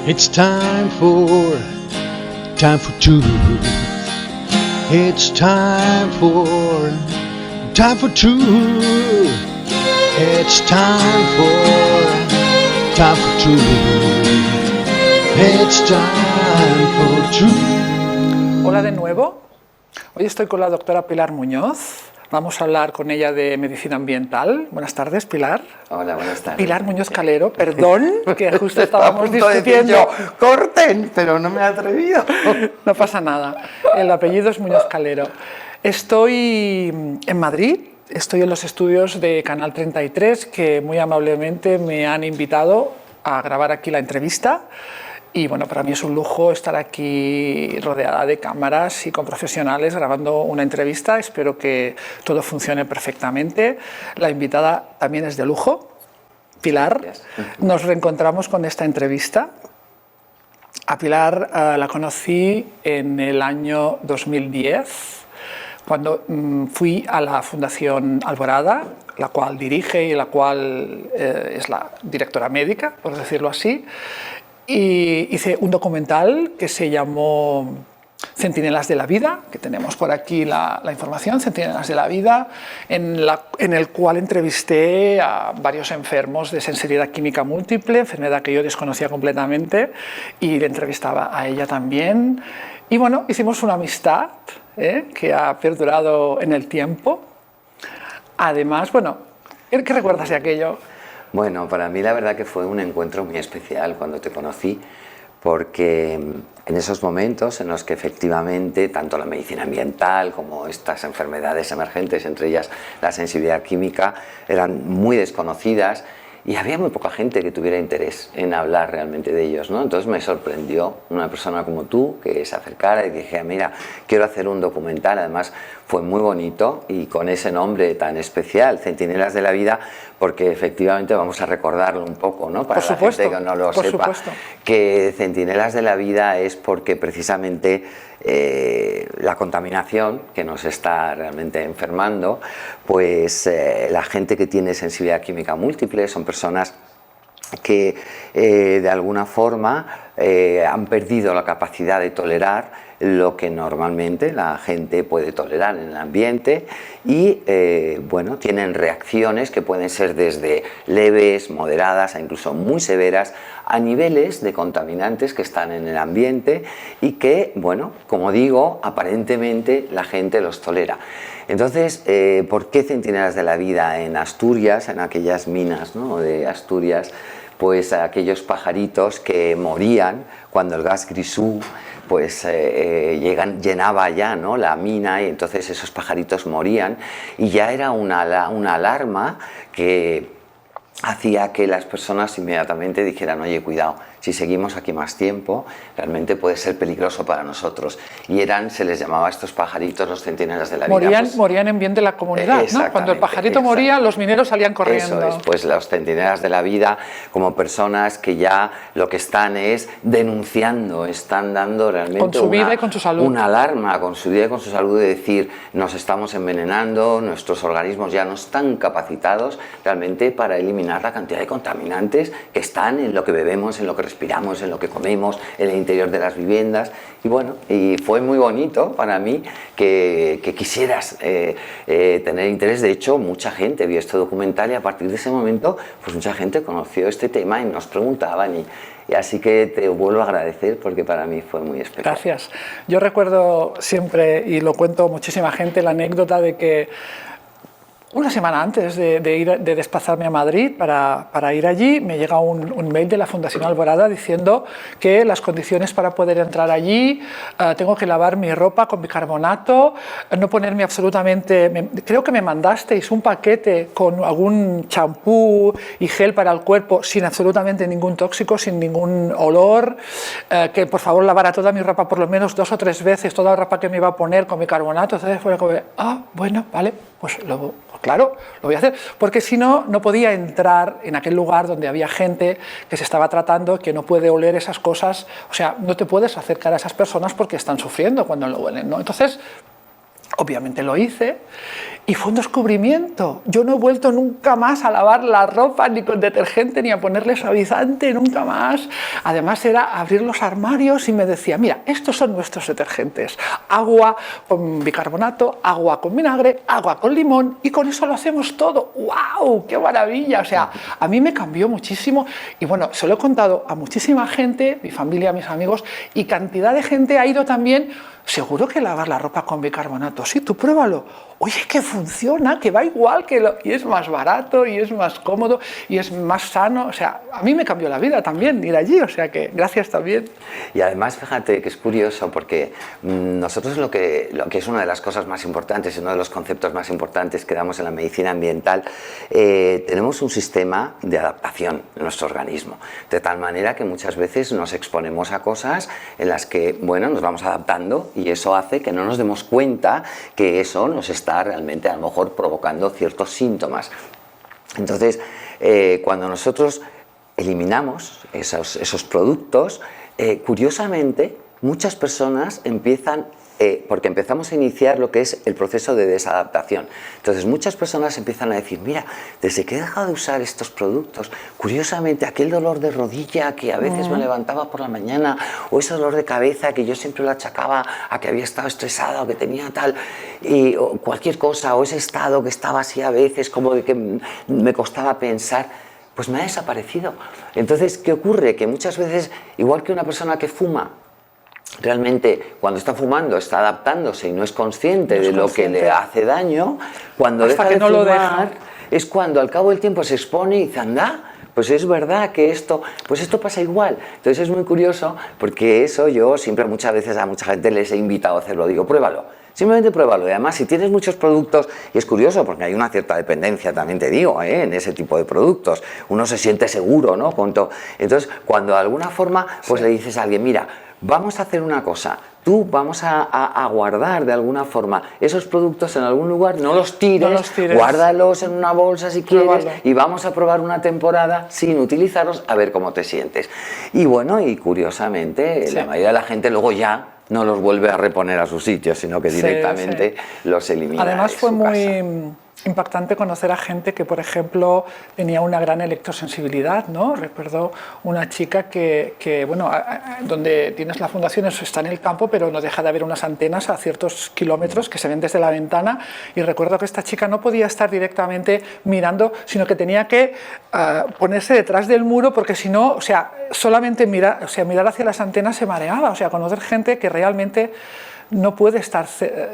It's time for two. It's time for two. It's time for two. It's time for two. Hola de nuevo. Hoy estoy con la doctora Pilar Muñoz. Vamos a hablar con ella de medicina ambiental. Buenas tardes, Pilar. Hola, buenas tardes. Pilar Muñoz Calero, perdón, que justo estábamos discutiendo. Yo, corten, pero no me he atrevido. No pasa nada. El apellido es Muñoz Calero. Estoy en Madrid. Estoy en los estudios de Canal 33, que muy amablemente me han invitado a grabar aquí la entrevista. Y bueno, para mí es un lujo estar aquí rodeada de cámaras y con profesionales grabando una entrevista. Espero que todo funcione perfectamente. La invitada también es de lujo, Pilar. Gracias. Nos reencontramos con esta entrevista. A Pilar la conocí en el año 2010, cuando fui a la Fundación Alborada, la cual dirige y la cual es la directora médica, por decirlo así. Y hice un documental que se llamó Centinelas de la Vida, que tenemos por aquí la información, Centinelas de la Vida, en el cual entrevisté a varios enfermos de sensibilidad química múltiple, enfermedad que yo desconocía completamente, y le entrevistaba a ella también. Y bueno, hicimos una amistad que ha perdurado en el tiempo. Además, bueno, ¿qué recuerdas de aquello? Bueno, para mí la verdad que fue un encuentro muy especial cuando te conocí, porque en esos momentos en los que efectivamente tanto la medicina ambiental como estas enfermedades emergentes, entre ellas la sensibilidad química, eran muy desconocidas y había muy poca gente que tuviera interés en hablar realmente de ellos, ¿no? Entonces me sorprendió una persona como tú que se acercara y dije, mira, quiero hacer un documental. Además fue muy bonito y con ese nombre tan especial, Centinelas de la Vida, porque efectivamente vamos a recordarlo un poco, ¿no? Para la gente que no lo sepa, que Centinelas de la Vida es porque precisamente la contaminación que nos está realmente enfermando, pues la gente que tiene sensibilidad química múltiple son personas que de alguna forma han perdido la capacidad de tolerar lo que normalmente la gente puede tolerar en el ambiente y bueno, tienen reacciones que pueden ser desde leves, moderadas a incluso muy severas a niveles de contaminantes que están en el ambiente y que, bueno, como digo, aparentemente la gente los tolera. Entonces, ¿por qué Centinelas de la Vida en Asturias, en aquellas minas, ¿no?, de Asturias? Pues aquellos pajaritos que morían cuando el gas grisú pues llenaba ya, ¿no?, la mina, y entonces esos pajaritos morían y ya era una alarma que hacía que las personas inmediatamente dijeran, oye, cuidado, si seguimos aquí más tiempo, realmente puede ser peligroso para nosotros. Y se les llamaba a estos pajaritos los centinelas de la vida. Morían en bien de la comunidad, ¿no? Cuando el pajarito moría, los mineros salían corriendo. Eso es, pues los centinelas de la vida, como personas que ya lo que están es denunciando, están dando realmente con su vida y con su salud, una alarma con su vida y con su salud, de decir, nos estamos envenenando, nuestros organismos ya no están capacitados realmente para eliminar la cantidad de contaminantes que están en lo que bebemos, en lo que respiramos, en lo que comemos, en el interior de las viviendas. Y bueno, y fue muy bonito para mí que quisieras tener interés. De hecho, mucha gente vio este documental y a partir de ese momento pues mucha gente conoció este tema y nos preguntaban y así que te vuelvo a agradecer porque para mí fue muy especial. Gracias. Yo recuerdo siempre, y lo cuento muchísima gente, la anécdota de que una semana antes de desplazarme a Madrid para ir allí, me llega un mail de la Fundación Alborada diciendo que las condiciones para poder entrar allí, tengo que lavar mi ropa con bicarbonato, no ponerme absolutamente... creo que me mandasteis un paquete con algún champú y gel para el cuerpo sin absolutamente ningún tóxico, sin ningún olor, que por favor lavara toda mi ropa por lo menos 2 o 3 veces, toda la ropa que me iba a poner con bicarbonato. Entonces fue como, bueno, vale, pues claro, lo voy a hacer, porque si no, no podía entrar en aquel lugar donde había gente que se estaba tratando, que no puede oler esas cosas, o sea, no te puedes acercar a esas personas porque están sufriendo cuando lo huelen, ¿no? Entonces, Obviamente lo hice y fue un descubrimiento. Yo no he vuelto nunca más a lavar la ropa ni con detergente ni a ponerle suavizante, nunca más. Además era abrir los armarios y me decía, mira, estos son nuestros detergentes. Agua con bicarbonato, agua con vinagre, agua con limón y con eso lo hacemos todo. ¡Wow! ¡Qué maravilla! O sea, a mí me cambió muchísimo y bueno, se lo he contado a muchísima gente, mi familia, mis amigos, y cantidad de gente ha ido también. Seguro que lavar la ropa con bicarbonato, sí, tú pruébalo. Oye, que funciona, que va igual, y es más barato, y es más cómodo, y es más sano. O sea, a mí me cambió la vida también ir allí, o sea que gracias también. Y además, fíjate que es curioso porque nosotros lo que es una de las cosas más importantes, uno de los conceptos más importantes que damos en la medicina ambiental, tenemos un sistema de adaptación en nuestro organismo, de tal manera que muchas veces nos exponemos a cosas en las que, bueno, nos vamos adaptando y eso hace que no nos demos cuenta que eso nos está realmente a lo mejor provocando ciertos síntomas. Entonces, cuando nosotros eliminamos esos productos, curiosamente, muchas personas empiezan, porque empezamos a iniciar lo que es el proceso de desadaptación. Entonces, muchas personas empiezan a decir, mira, desde que he dejado de usar estos productos, curiosamente, aquel dolor de rodilla que a veces me levantaba por la mañana, o ese dolor de cabeza que yo siempre lo achacaba a que había estado estresada o que tenía tal, o cualquier cosa, o ese estado que estaba así a veces, como de que me costaba pensar, pues me ha desaparecido. Entonces, ¿qué ocurre? Que muchas veces, igual que una persona que fuma, realmente cuando está fumando está adaptándose y no es consciente de lo que le hace daño, cuando deja de fumar es cuando al cabo del tiempo se expone y dice, anda, pues es verdad que esto pasa igual. Entonces es muy curioso porque eso yo siempre muchas veces a mucha gente les he invitado a hacerlo, digo, pruébalo. Simplemente pruébalo y además si tienes muchos productos, y es curioso porque hay una cierta dependencia también te digo, en ese tipo de productos, uno se siente seguro, ¿no? Entonces cuando de alguna forma pues le dices a alguien, mira, vamos a hacer una cosa, tú vamos a guardar de alguna forma esos productos en algún lugar, no los tires, guárdalos en una bolsa si quieres y vamos a probar una temporada sin utilizarlos a ver cómo te sientes. Y bueno, y curiosamente la mayoría de la gente luego ya no los vuelve a reponer a su sitio, sino que directamente los elimina. Además fue muy impactante conocer a gente que, por ejemplo, tenía una gran electrosensibilidad, ¿no? Recuerdo una chica que bueno, donde tienes la fundación, eso está en el campo, pero no deja de haber unas antenas a ciertos kilómetros que se ven desde la ventana, y recuerdo que esta chica no podía estar directamente mirando, sino que tenía que ponerse detrás del muro, porque si no, o sea, solamente mirar hacia las antenas se mareaba. O sea, conocer gente que realmente no puede estar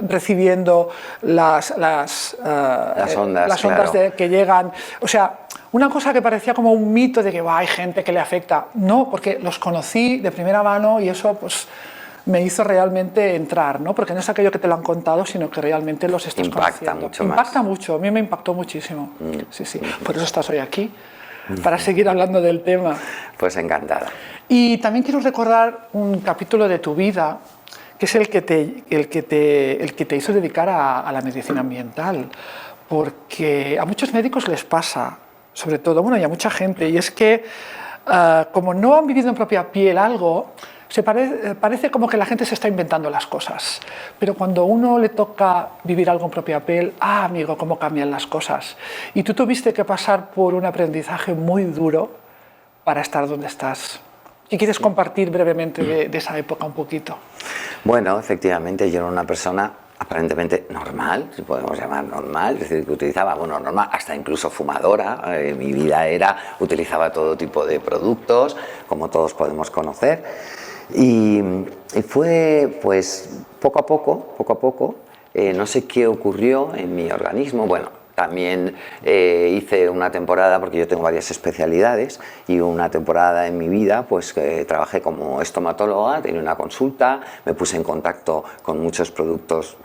recibiendo las ondas claro, que llegan. O sea, una cosa que parecía como un mito de que hay gente que le afecta. No, porque los conocí de primera mano y eso pues me hizo realmente entrar, ¿no? Porque no es aquello que te lo han contado, sino que realmente los estás conociendo. Impacta mucho, a mí me impactó muchísimo. Sí, sí. Por eso estás hoy aquí, para seguir hablando del tema. Pues encantada. Y también quiero recordar un capítulo de tu vida, que es el que te hizo dedicar a la medicina ambiental, porque a muchos médicos les pasa, sobre todo, bueno, y a mucha gente, y es que como no han vivido en propia piel algo, parece como que la gente se está inventando las cosas, pero cuando a uno le toca vivir algo en propia piel, amigo, cómo cambian las cosas. Y tú tuviste que pasar por un aprendizaje muy duro para estar donde estás. ¿Y quieres compartir brevemente de esa época un poquito? Bueno, efectivamente, yo era una persona aparentemente normal, si podemos llamar normal, es decir, que utilizaba, bueno, normal, hasta incluso fumadora, mi vida utilizaba todo tipo de productos, como todos podemos conocer, y fue, pues, poco a poco, no sé qué ocurrió en mi organismo, bueno, también hice una temporada, porque yo tengo varias especialidades, y una temporada en mi vida pues trabajé como estomatóloga, tenía una consulta, me puse en contacto con muchos productos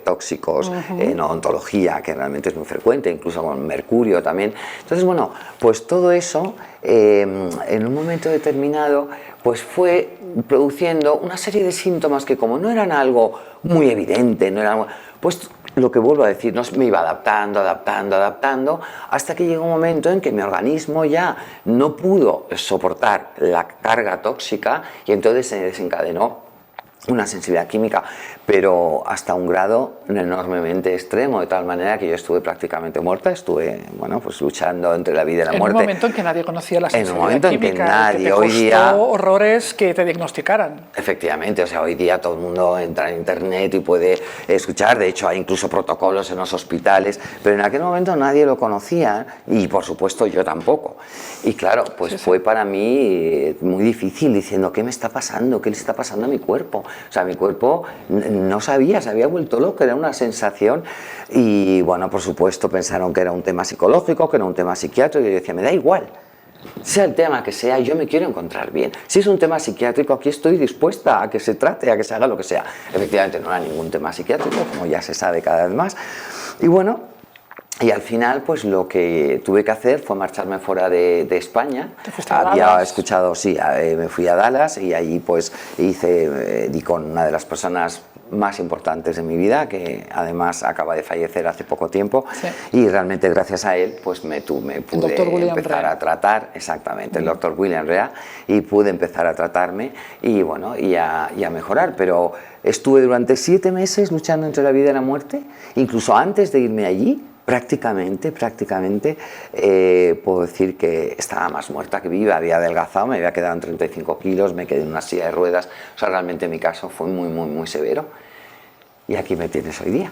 tóxicos en odontología, que realmente es muy frecuente, incluso con mercurio también. Entonces, bueno, pues todo eso en un momento determinado pues fue produciendo una serie de síntomas que, como no eran algo muy evidente, no eran, pues lo que vuelvo a decir, me iba adaptando, hasta que llegó un momento en que mi organismo ya no pudo soportar la carga tóxica y entonces se desencadenó una sensibilidad química, pero hasta un grado enormemente extremo, de tal manera que yo estuve prácticamente muerta, estuve, bueno, pues luchando entre la vida y la muerte. En un momento en que nadie conocía la sensibilidad química, en un momento en que nadie, te hoy costó día, horrores que te diagnosticaran. Efectivamente, o sea, hoy día todo el mundo entra en internet y puede escuchar, de hecho hay incluso protocolos en los hospitales, pero en aquel momento nadie lo conocía y por supuesto yo tampoco. Y claro, pues fue para mí muy difícil diciendo, ¿qué me está pasando? ¿Qué le está pasando a mi cuerpo? O sea, mi cuerpo no sabía, se había vuelto loco, era una sensación y bueno, por supuesto pensaron que era un tema psicológico, que era un tema psiquiátrico y yo decía, me da igual. Sea el tema que sea, yo me quiero encontrar bien. Si es un tema psiquiátrico, aquí estoy dispuesta a que se trate, a que se haga lo que sea. Efectivamente, no era ningún tema psiquiátrico, como ya se sabe cada vez más. Y bueno, y al final, pues lo que tuve que hacer fue marcharme fuera de España. ¿Te fuiste a Había Dallas? escuchado, sí, me fui a Dallas y allí pues di con una de las personas más importantes de mi vida, que además acaba de fallecer hace poco tiempo, y realmente gracias a él pues me pude empezar a tratar, exactamente, el doctor William Rea, y pude empezar a tratarme y bueno, y a mejorar, pero estuve durante 7 meses luchando entre la vida y la muerte, incluso antes de irme allí, prácticamente, puedo decir que estaba más muerta que viva, había adelgazado, me había quedado en 35 kilos, me quedé en una silla de ruedas, o sea, realmente mi caso fue muy severo y aquí me tienes hoy día.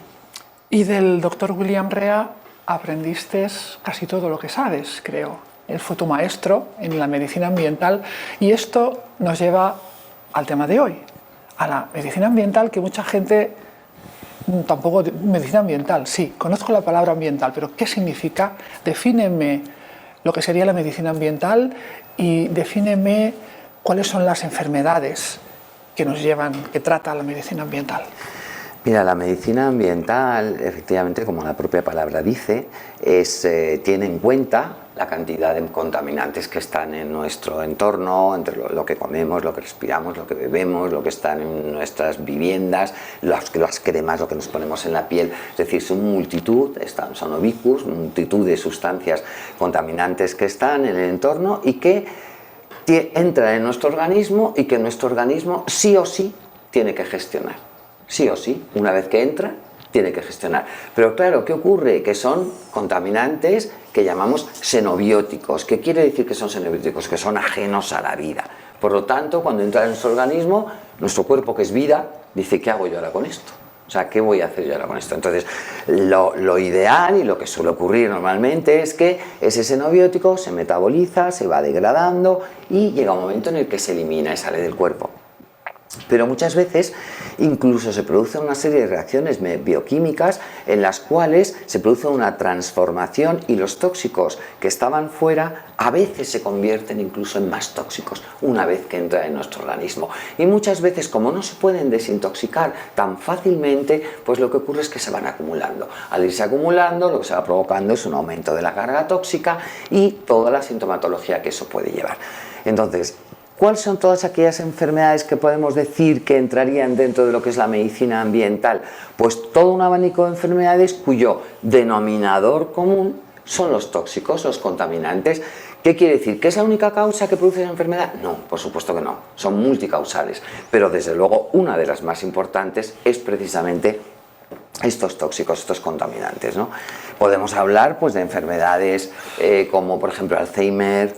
Y del doctor William Rea aprendiste casi todo lo que sabes, creo. Él fue tu maestro en la medicina ambiental y esto nos lleva al tema de hoy, a la medicina ambiental, que mucha gente tampoco, medicina ambiental, sí, conozco la palabra ambiental, pero ¿qué significa? Defíneme lo que sería la medicina ambiental y defíneme cuáles son las enfermedades que nos llevan, que trata la medicina ambiental. Mira, la medicina ambiental, efectivamente, como la propia palabra dice, tiene en cuenta la cantidad de contaminantes que están en nuestro entorno, entre lo que comemos, lo que respiramos, lo que bebemos, lo que están en nuestras viviendas, las cremas, lo que nos ponemos en la piel, es decir, son son ubicuos, multitud de sustancias contaminantes que están en el entorno y que entran en nuestro organismo y que nuestro organismo sí o sí tiene que gestionar. Sí o sí, una vez que entra, tiene que gestionar. Pero claro, ¿qué ocurre? Que son contaminantes que llamamos xenobióticos. ¿Qué quiere decir que son xenobióticos? Que son ajenos a la vida. Por lo tanto, cuando entra en nuestro organismo, nuestro cuerpo, que es vida, dice, ¿qué hago yo ahora con esto? O sea, ¿qué voy a hacer yo ahora con esto? Entonces, lo ideal y lo que suele ocurrir normalmente es que ese xenobiótico se metaboliza, se va degradando y llega un momento en el que se elimina y sale del cuerpo. Pero muchas veces incluso se produce una serie de reacciones bioquímicas en las cuales se produce una transformación y los tóxicos que estaban fuera a veces se convierten incluso en más tóxicos una vez que entra en nuestro organismo. Y muchas veces, como no se pueden desintoxicar tan fácilmente, pues lo que ocurre es que se van acumulando. Al irse acumulando, lo que se va provocando es un aumento de la carga tóxica y toda la sintomatología que eso puede llevar. Entonces, ¿cuáles son todas aquellas enfermedades que podemos decir que entrarían dentro de lo que es la medicina ambiental? Pues todo un abanico de enfermedades cuyo denominador común son los tóxicos, los contaminantes. ¿Qué quiere decir? ¿Que es la única causa que produce esa enfermedad? No, por supuesto que no, son multicausales, pero desde luego una de las más importantes es precisamente estos tóxicos, estos contaminantes, ¿no? Podemos hablar pues, de enfermedades como por ejemplo Alzheimer,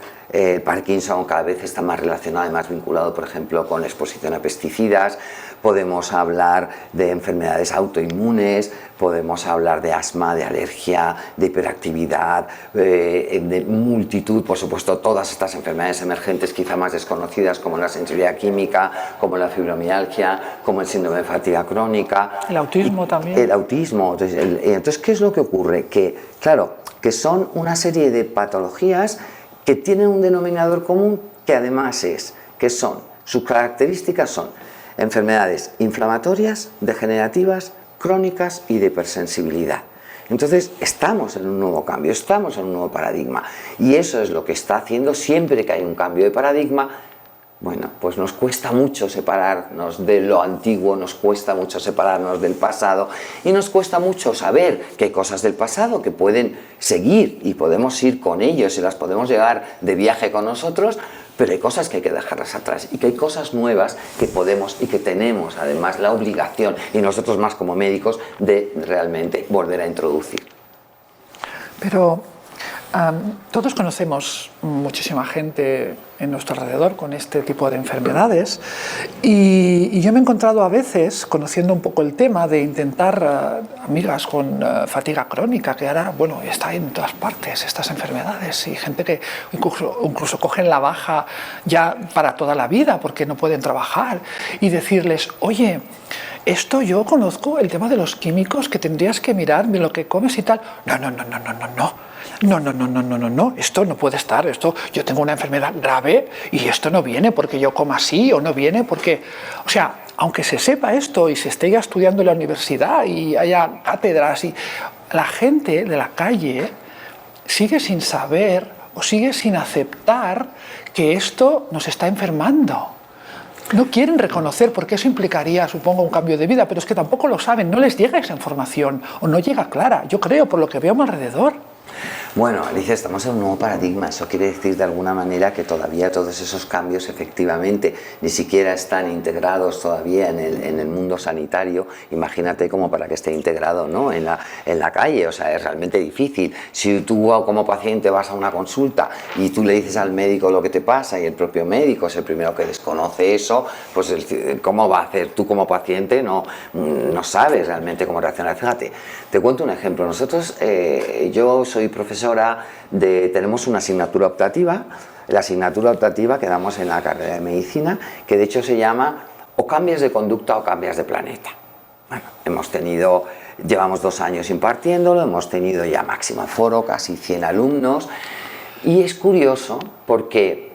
Parkinson, cada vez está más relacionado y más vinculado, por ejemplo, con la exposición a pesticidas. Podemos hablar de enfermedades autoinmunes, podemos hablar de asma, de alergia, de hiperactividad, de multitud, por supuesto, todas estas enfermedades emergentes quizá más desconocidas, como la sensibilidad química, como la fibromialgia, como el síndrome de fatiga crónica. El autismo también. El autismo. Entonces, ¿qué es lo que ocurre? Que, claro, que son una serie de patologías que tienen un denominador común que además sus características son enfermedades inflamatorias, degenerativas, crónicas y de hipersensibilidad. Entonces estamos en un nuevo cambio, estamos en un nuevo paradigma y eso es lo que está haciendo siempre que hay un cambio de paradigma. Bueno, pues nos cuesta mucho separarnos de lo antiguo, nos cuesta mucho separarnos del pasado y nos cuesta mucho saber que hay cosas del pasado que pueden seguir y podemos ir con ellos y las podemos llevar de viaje con nosotros, pero hay cosas que hay que dejarlas atrás y que hay cosas nuevas que podemos y que tenemos además la obligación, y nosotros más como médicos, de realmente volver a introducir. Pero todos conocemos muchísima gente en nuestro alrededor con este tipo de enfermedades y yo me he encontrado a veces, conociendo un poco el tema, de intentar amigas con fatiga crónica, que ahora, bueno, está en todas partes estas enfermedades, y gente que incluso cogen la baja ya para toda la vida porque no pueden trabajar, y decirles, oye, esto yo conozco el tema de los químicos, que tendrías que mirar lo que comes y tal. No, esto no puede estar, esto, yo tengo una enfermedad grave y esto no viene porque yo coma así, o no viene porque... O sea, aunque se sepa esto y se esté ya estudiando en la universidad y haya cátedras, y la gente de la calle sigue sin saber o sigue sin aceptar que esto nos está enfermando. No quieren reconocer, porque eso implicaría, supongo, un cambio de vida, pero es que tampoco lo saben, no les llega esa información o no llega clara, yo creo, por lo que veo a mi alrededor. Bueno, Alicia, estamos en un nuevo paradigma. Eso quiere decir de alguna manera que todavía todos esos cambios efectivamente ni siquiera están integrados todavía en el mundo sanitario. Imagínate como para que esté integrado, ¿no?, en la calle. O sea, es realmente difícil. Si tú como paciente vas a una consulta y tú le dices al médico lo que te pasa y el propio médico es el primero que desconoce eso, pues ¿cómo va a hacer? Tú como paciente no sabes realmente cómo reaccionar. Fíjate, te cuento un ejemplo. Nosotros, yo soy profesora tenemos una asignatura optativa, la asignatura optativa que damos en la carrera de medicina, que de hecho se llama o cambias de conducta o cambias de planeta. Bueno, llevamos 2 años impartiéndolo, hemos tenido ya máximo aforo, casi 100 alumnos, y es curioso porque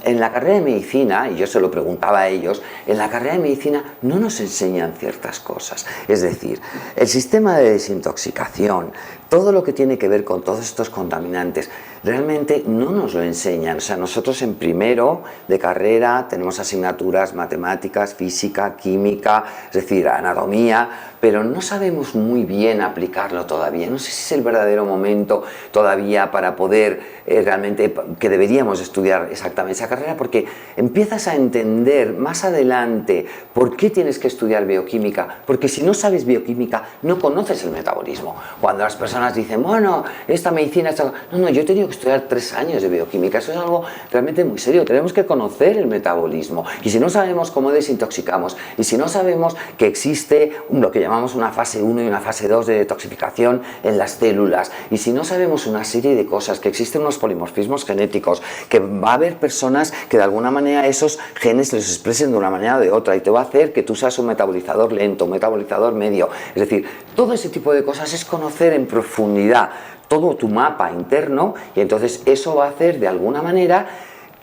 en la carrera de medicina, y yo se lo preguntaba a ellos, en la carrera de medicina no nos enseñan ciertas cosas. Es decir, el sistema de desintoxicación, todo lo que tiene que ver con todos estos contaminantes, realmente no nos lo enseñan. O sea, nosotros en primero de carrera tenemos asignaturas matemáticas, física, química, es decir, anatomía, pero no sabemos muy bien aplicarlo todavía. No sé si es el verdadero momento todavía para poder realmente, que deberíamos estudiar exactamente esa carrera, porque empiezas a entender más adelante por qué tienes que estudiar bioquímica, porque si no sabes bioquímica no conoces el metabolismo. Cuando las personas dicen, bueno, esta medicina, no, yo he tenido que estudiar 3 años de bioquímica, eso es algo realmente muy serio. Tenemos que conocer el metabolismo, y si no sabemos cómo desintoxicamos, y si no sabemos que existe lo que llamamos una fase 1 y una fase 2 de detoxificación en las células, y si no sabemos una serie de cosas, que existen unos polimorfismos genéticos, que va a haber personas que de alguna manera esos genes los expresen de una manera o de otra, y te va a hacer que tú seas un metabolizador lento, un metabolizador medio. Es decir, todo ese tipo de cosas es conocer en profundidad todo tu mapa interno, y entonces eso va a hacer de alguna manera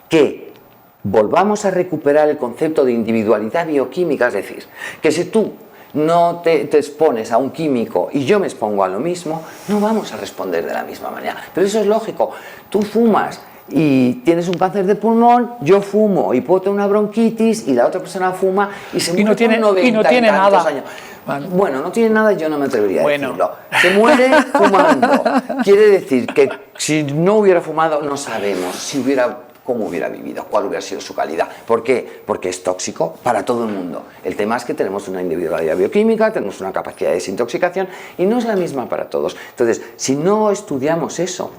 que volvamos a recuperar el concepto de individualidad bioquímica. Es decir, que si tú no te expones a un químico y yo me expongo a lo mismo, no vamos a responder de la misma manera. Pero eso es lógico. Tú fumas y tienes un cáncer de pulmón, yo fumo y puedo tener una bronquitis, y la otra persona fuma y se muere con 90 y tantos años. Vale. Bueno, no tiene nada, yo no me atrevería a decirlo. Se muere fumando. Quiere decir que si no hubiera fumado, no sabemos cómo hubiera vivido, cuál hubiera sido su calidad. ¿Por qué? Porque es tóxico para todo el mundo. El tema es que tenemos una individualidad bioquímica, tenemos una capacidad de desintoxicación, y no es la misma para todos. Entonces, si no estudiamos eso,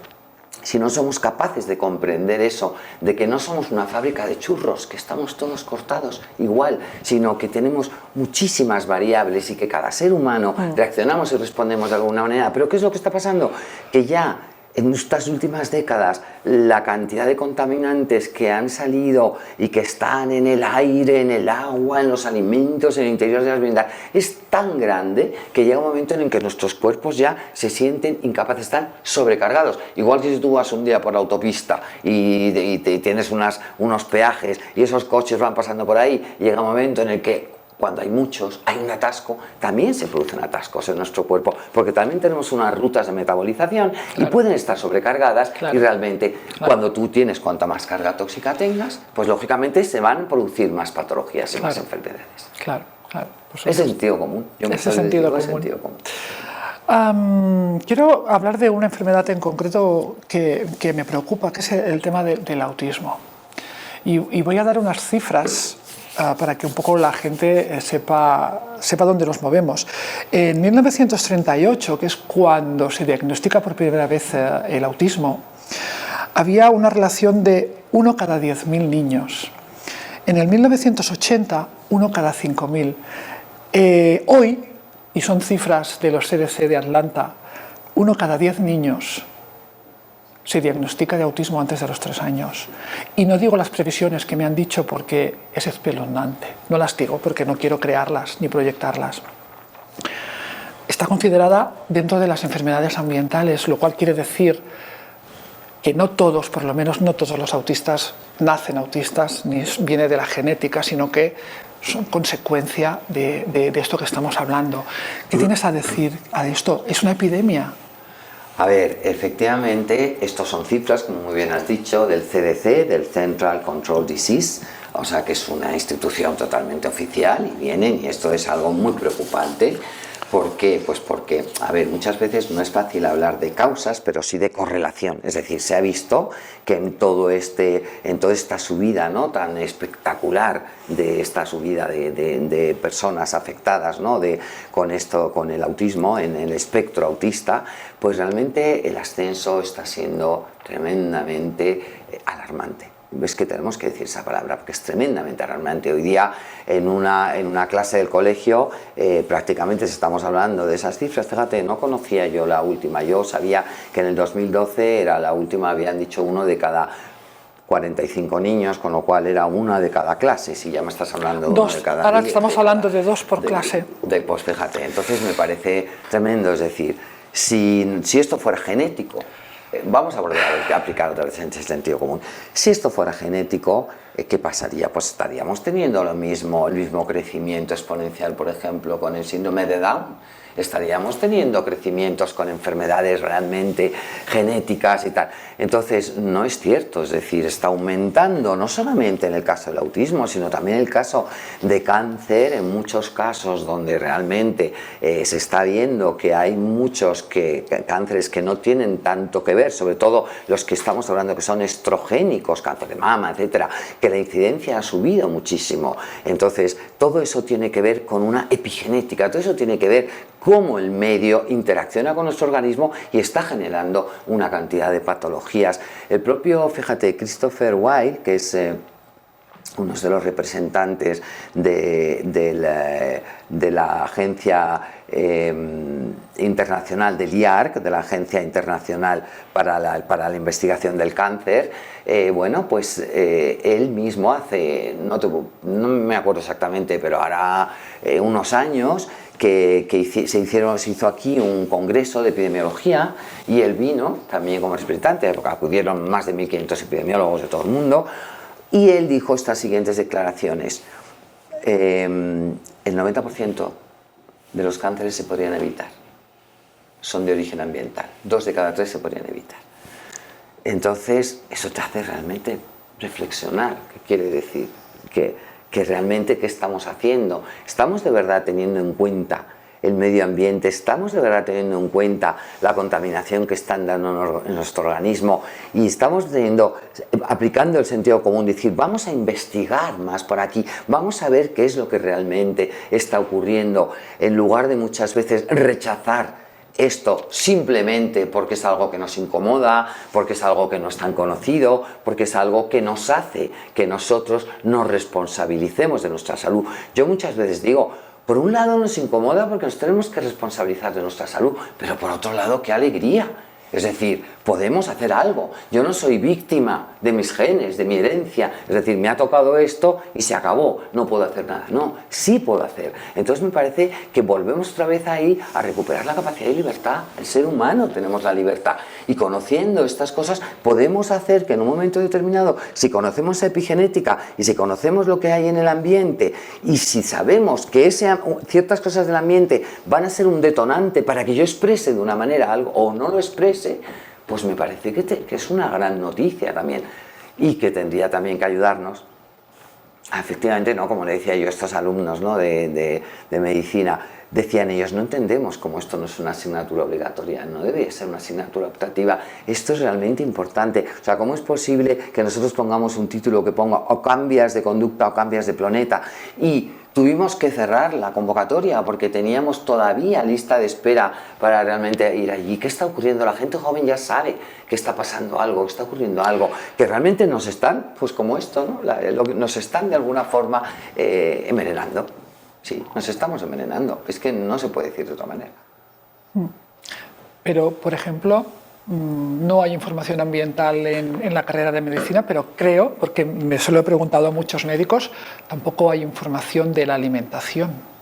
si no somos capaces de comprender eso, de que no somos una fábrica de churros, que estamos todos cortados igual, sino que tenemos muchísimas variables y que cada ser humano reaccionamos y respondemos de alguna manera. ¿Pero qué es lo que está pasando? Que ya en estas últimas décadas la cantidad de contaminantes que han salido y que están en el aire, en el agua, en los alimentos, en el interior de las viviendas, es tan grande que llega un momento en el que nuestros cuerpos ya se sienten incapaces, están sobrecargados. Igual que si tú vas un día por la autopista y tienes unos peajes y esos coches van pasando por ahí, llega un momento en el que cuando hay muchos, hay un atasco, también se producen atascos en nuestro cuerpo, porque también tenemos unas rutas de metabolización, y pueden estar sobrecargadas, y realmente cuando tú tienes, cuanta más carga tóxica tengas, pues lógicamente se van a producir más patologías y más enfermedades. Claro. Es sentido común. Ese sentido común. Quiero hablar de una enfermedad en concreto que me preocupa, que es el tema del autismo. Y voy a dar unas cifras para que un poco la gente sepa dónde nos movemos. En 1938, que es cuando se diagnostica por primera vez el autismo, había una relación de 1 cada 10.000 niños. En el 1980, 1 cada 5.000. Hoy, y son cifras de los CDC de Atlanta, 1 cada 10 niños se diagnostica de autismo antes de los 3 años. Y no digo las previsiones que me han dicho porque es espeluznante. No las digo porque no quiero crearlas ni proyectarlas. Está considerada dentro de las enfermedades ambientales, lo cual quiere decir que no todos, por lo menos no todos los autistas nacen autistas, ni viene de la genética, sino que son consecuencia de esto que estamos hablando. ¿Qué tienes a decir a esto? ¿Es una epidemia? A ver, efectivamente, estos son cifras, como muy bien has dicho, del CDC, del Central Control Disease, o sea que es una institución totalmente oficial y vienen, y esto es algo muy preocupante. ¿Por qué? Pues porque, a ver, muchas veces no es fácil hablar de causas, pero sí de correlación. Es decir, se ha visto que en toda esta subida, ¿no?, tan espectacular de esta subida de personas afectadas, ¿no?, con el autismo, en el espectro autista, pues realmente el ascenso está siendo tremendamente alarmante. Es que tenemos que decir esa palabra porque es tremendamente alarmante. Hoy día en una clase del colegio prácticamente estamos hablando de esas cifras. Fíjate, no conocía yo la última, yo sabía que en el 2012 era la última, habían dicho 1 de cada 45 niños, con lo cual era 1 de cada clase. Si ya me estás hablando de 1 de cada ahora estamos hablando de 2 por clase. Pues fíjate, entonces me parece tremendo. Es decir, si esto fuera genético, vamos a volver a aplicar otra vez en ese sentido común. Si esto fuera genético, ¿qué pasaría? Pues estaríamos teniendo el mismo crecimiento exponencial, por ejemplo, con el síndrome de Down. Estaríamos teniendo crecimientos con enfermedades realmente genéticas y tal. Entonces, no es cierto, es decir, está aumentando no solamente en el caso del autismo, sino también en el caso de cáncer, en muchos casos donde realmente se está viendo que hay muchos cánceres que no tienen tanto que ver, sobre todo los que estamos hablando que son estrogénicos, cáncer de mama, etcétera, que la incidencia ha subido muchísimo. Entonces, todo eso tiene que ver con una epigenética, todo eso tiene que ver cómo el medio interacciona con nuestro organismo y está generando una cantidad de patologías. El propio, fíjate, Christopher Weil, que es uno de los representantes de la agencia internacional del IARC, de la Agencia Internacional para la Investigación del Cáncer, bueno, pues él mismo hace, no me acuerdo exactamente, pero hará unos años, se hizo aquí un congreso de epidemiología y él vino también como representante, porque acudieron más de 1.500 epidemiólogos de todo el mundo, y él dijo estas siguientes declaraciones: el 90% de los cánceres se podrían evitar, son de origen ambiental, 2 de cada 3 se podrían evitar. Entonces eso te hace realmente reflexionar. ¿Qué quiere decir? Que realmente, ¿qué estamos haciendo? ¿Estamos de verdad teniendo en cuenta el medio ambiente? ¿Estamos de verdad teniendo en cuenta la contaminación que están dando en nuestro organismo? Y estamos aplicando el sentido común, decir, vamos a investigar más por aquí, vamos a ver qué es lo que realmente está ocurriendo, en lugar de muchas veces rechazar esto simplemente porque es algo que nos incomoda, porque es algo que no es tan conocido, porque es algo que nos hace que nosotros nos responsabilicemos de nuestra salud. Yo muchas veces digo, por un lado nos incomoda porque nos tenemos que responsabilizar de nuestra salud, pero por otro lado, qué alegría. Es decir, podemos hacer algo. Yo no soy víctima de mis genes, de mi herencia. Es decir, me ha tocado esto y se acabó. No puedo hacer nada. No, sí puedo hacer. Entonces me parece que volvemos otra vez ahí a recuperar la capacidad de libertad. El ser humano tenemos la libertad. Y conociendo estas cosas podemos hacer que en un momento determinado, si conocemos epigenética y si conocemos lo que hay en el ambiente y si sabemos que ciertas cosas del ambiente van a ser un detonante para que yo exprese de una manera algo o no lo exprese, pues me parece que es una gran noticia también y que tendría también que ayudarnos Efectivamente, ¿no? Como le decía yo a estos alumnos, ¿no? de medicina, decían ellos, no entendemos cómo esto no es una asignatura obligatoria, no debe ser una asignatura optativa, esto es realmente importante. O sea, ¿cómo es posible que nosotros pongamos un título que ponga o cambias de conducta o cambias de planeta? Y tuvimos que cerrar la convocatoria porque teníamos todavía lista de espera para realmente ir allí. ¿Qué está ocurriendo? La gente joven ya sabe que está pasando algo, que está ocurriendo algo, que realmente nos están, pues como esto, ¿no? Nos están de alguna forma envenenando. Sí, nos estamos envenenando. Es que no se puede decir de otra manera. Pero, por ejemplo, no hay información ambiental en la carrera de medicina, pero creo, porque me se lo he preguntado a muchos médicos, tampoco hay información de la alimentación.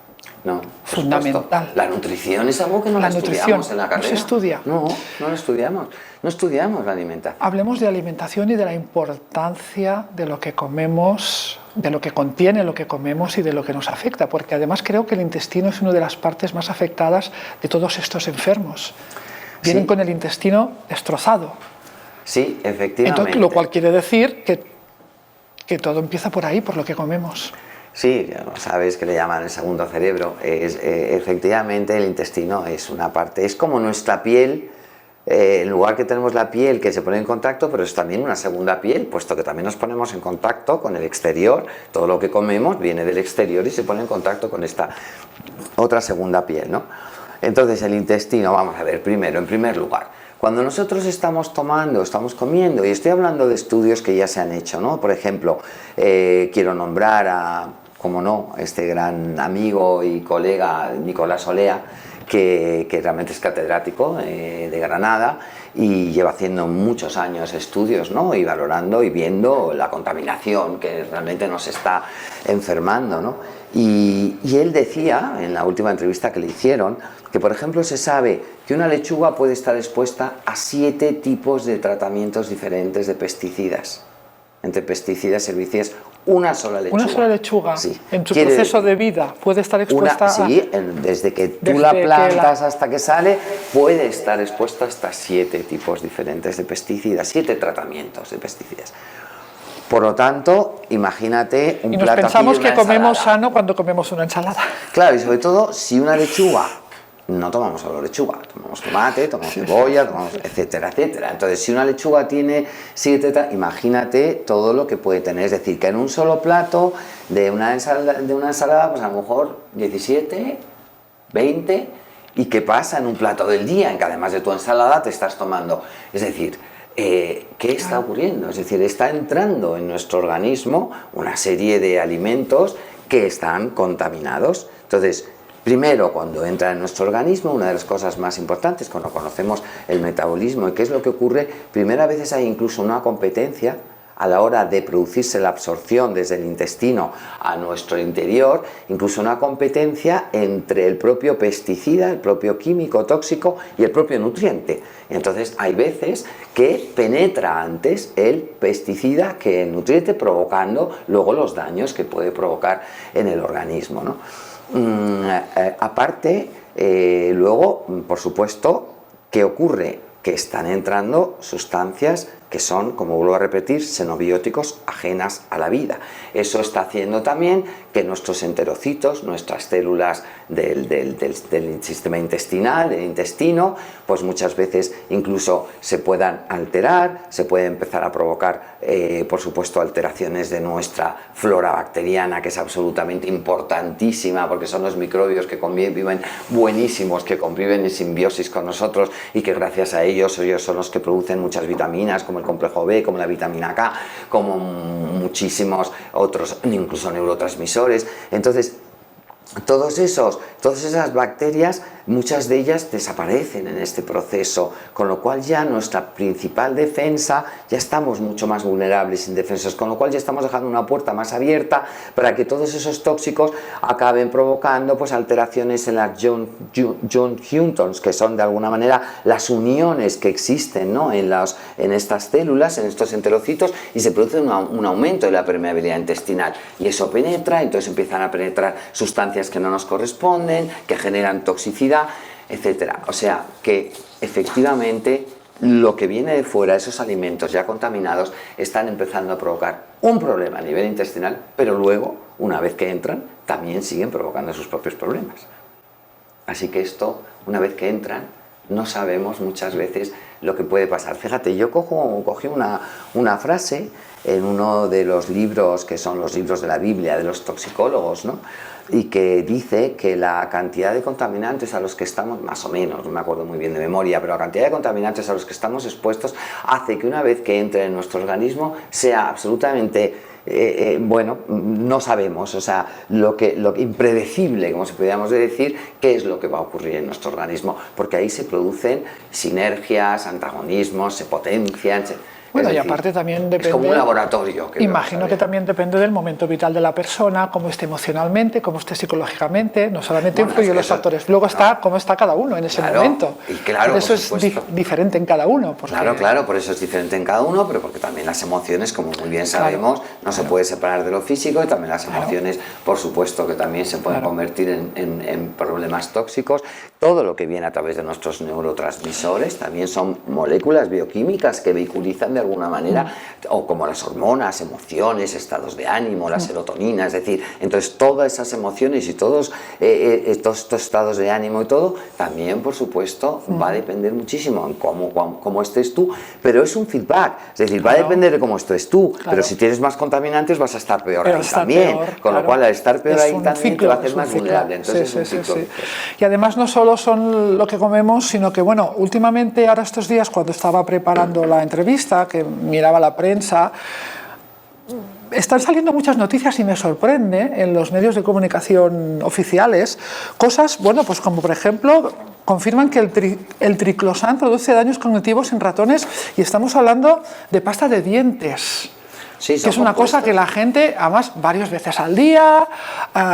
No, fundamental. La nutrición es algo que no la estudiamos en la carrera. ¿No se estudia? No, no lo estudiamos. No estudiamos la alimentación. Hablemos de alimentación y de la importancia de lo que comemos, de lo que contiene lo que comemos y de lo que nos afecta, porque además creo que el intestino es una de las partes más afectadas de todos estos enfermos. Vienen con el intestino destrozado. Sí, efectivamente. Entonces, lo cual quiere decir que todo empieza por ahí, por lo que comemos. Sí, sabes que le llaman el segundo cerebro. Efectivamente, el intestino es una parte, es como nuestra piel. En lugar que tenemos la piel que se pone en contacto, pero es también una segunda piel, puesto que también nos ponemos en contacto con el exterior. Todo lo que comemos viene del exterior y se pone en contacto con esta otra segunda piel, ¿no? Entonces el intestino, vamos a ver, primero, en primer lugar, cuando nosotros estamos tomando, estamos comiendo, y estoy hablando de estudios que ya se han hecho, ¿no? Por ejemplo, quiero nombrar a, como no, este gran amigo y colega Nicolás Olea, que realmente es catedrático de Granada y lleva haciendo muchos años estudios, ¿no? Y valorando y viendo la contaminación que realmente nos está enfermando, ¿no? Y él decía, en la última entrevista que le hicieron, que por ejemplo se sabe que una lechuga puede estar expuesta a 7 tipos de tratamientos diferentes de pesticidas. Entre pesticidas y herbicidas, una sola lechuga. ¿Una sola lechuga? Sí. ¿En su proceso de vida puede estar expuesta sí, desde que tú la plantas hasta que sale, puede estar expuesta hasta 7 tipos diferentes de pesticidas, 7 tratamientos de pesticidas. Por lo tanto, imagínate un plato. Y nos pensamos que comemos ensalada. sano cuando comemos una ensalada. Claro, y sobre todo, si una lechuga, no tomamos solo lechuga, tomamos tomate, tomamos cebolla, tomamos etcétera, etcétera. Entonces, si una lechuga tiene 7, imagínate todo lo que puede tener. Es decir, que en un solo plato de una ensalada, pues a lo mejor 17, 20, ¿y qué pasa en un plato del día? En que además de tu ensalada te estás tomando. Es decir, ¿qué está ocurriendo? Es decir, está entrando en nuestro organismo una serie de alimentos que están contaminados. Entonces, primero, cuando entra en nuestro organismo, una de las cosas más importantes, cuando conocemos el metabolismo y qué es lo que ocurre, primero a veces hay incluso una competencia a la hora de producirse la absorción desde el intestino a nuestro interior, incluso una competencia entre el propio pesticida, el propio químico tóxico y el propio nutriente. Entonces hay veces que penetra antes el pesticida que el nutriente, provocando luego los daños que puede provocar en el organismo, ¿no? Aparte, luego, por supuesto, ¿qué ocurre? Que están entrando sustancias que son, como vuelvo a repetir, xenobióticos ajenas a la vida. Eso está haciendo también que nuestros enterocitos, nuestras células del sistema intestinal, del intestino, pues muchas veces incluso se puedan alterar, se puede empezar a provocar, por supuesto, alteraciones de nuestra flora bacteriana, que es absolutamente importantísima, porque son los microbios que conviven buenísimos, que conviven en simbiosis con nosotros y que gracias a ellos son los que producen muchas vitaminas, como el complejo B, como la vitamina K, como muchísimos otros, incluso neurotransmisores. Entonces, todas esas bacterias, muchas de ellas desaparecen en este proceso, con lo cual ya nuestra principal defensa, ya estamos mucho más vulnerables, indefensos, con lo cual ya estamos dejando una puerta más abierta para que todos esos tóxicos acaben provocando pues alteraciones en las junctions, que son de alguna manera las uniones que existen, ¿no? en estas células, en estos enterocitos, y se produce un aumento de la permeabilidad intestinal, y eso penetra, entonces empiezan a penetrar sustancias que no nos corresponden, que generan toxicidad, etcétera. O sea que efectivamente lo que viene de fuera, esos alimentos ya contaminados, están empezando a provocar un problema a nivel intestinal, pero luego, una vez que entran, también siguen provocando sus propios problemas. Así que esto, una vez que entran, no sabemos muchas veces lo que puede pasar. Fíjate, yo cogí una frase en uno de los libros que son los libros de la Biblia, de los toxicólogos, ¿no? Y que dice que la cantidad de contaminantes a los que estamos, más o menos, no me acuerdo muy bien de memoria, pero la cantidad de contaminantes a los que estamos expuestos hace que una vez que entre en nuestro organismo sea absolutamente, bueno, no sabemos, o sea, lo impredecible, como se podríamos decir, qué es lo que va a ocurrir en nuestro organismo, porque ahí se producen sinergias, antagonismos, se potencian. Bueno, Es y decir, aparte también depende... es como un laboratorio. Imagino que también depende del momento vital de la persona, cómo esté emocionalmente, cómo esté psicológicamente, no solamente influyen los factores, luego está cómo está cada uno en ese momento. Y claro, eso es diferente en cada uno. Porque... Claro, por eso es diferente en cada uno, pero porque también las emociones, como muy bien sabemos, no se puede separar de lo físico, y también las emociones, por supuesto, que también se pueden convertir en problemas tóxicos. Todo lo que viene a través de nuestros neurotransmisores también son moléculas bioquímicas que vehiculizan de alguna manera, o como las hormonas, emociones, estados de ánimo, la serotonina, es decir, entonces todas esas emociones y todos estos estados de ánimo y todo, también por supuesto va a depender muchísimo en cómo estés tú, pero es un feedback, es decir, va a depender de cómo estés tú, pero si tienes más contaminantes vas a estar peor ahí también, con lo cual al estar peor ahí también te va a hacer más vulnerable, entonces es un ciclo. Y además no solo son lo que comemos, sino que bueno, últimamente ahora estos días cuando estaba preparando la entrevista, que miraba la prensa, están saliendo muchas noticias y me sorprende en los medios de comunicación oficiales, cosas, bueno, pues como por ejemplo, confirman que el triclosan produce daños cognitivos en ratones y estamos hablando de pasta de dientes. Sí, que es una cosa que la gente, además, varias veces al día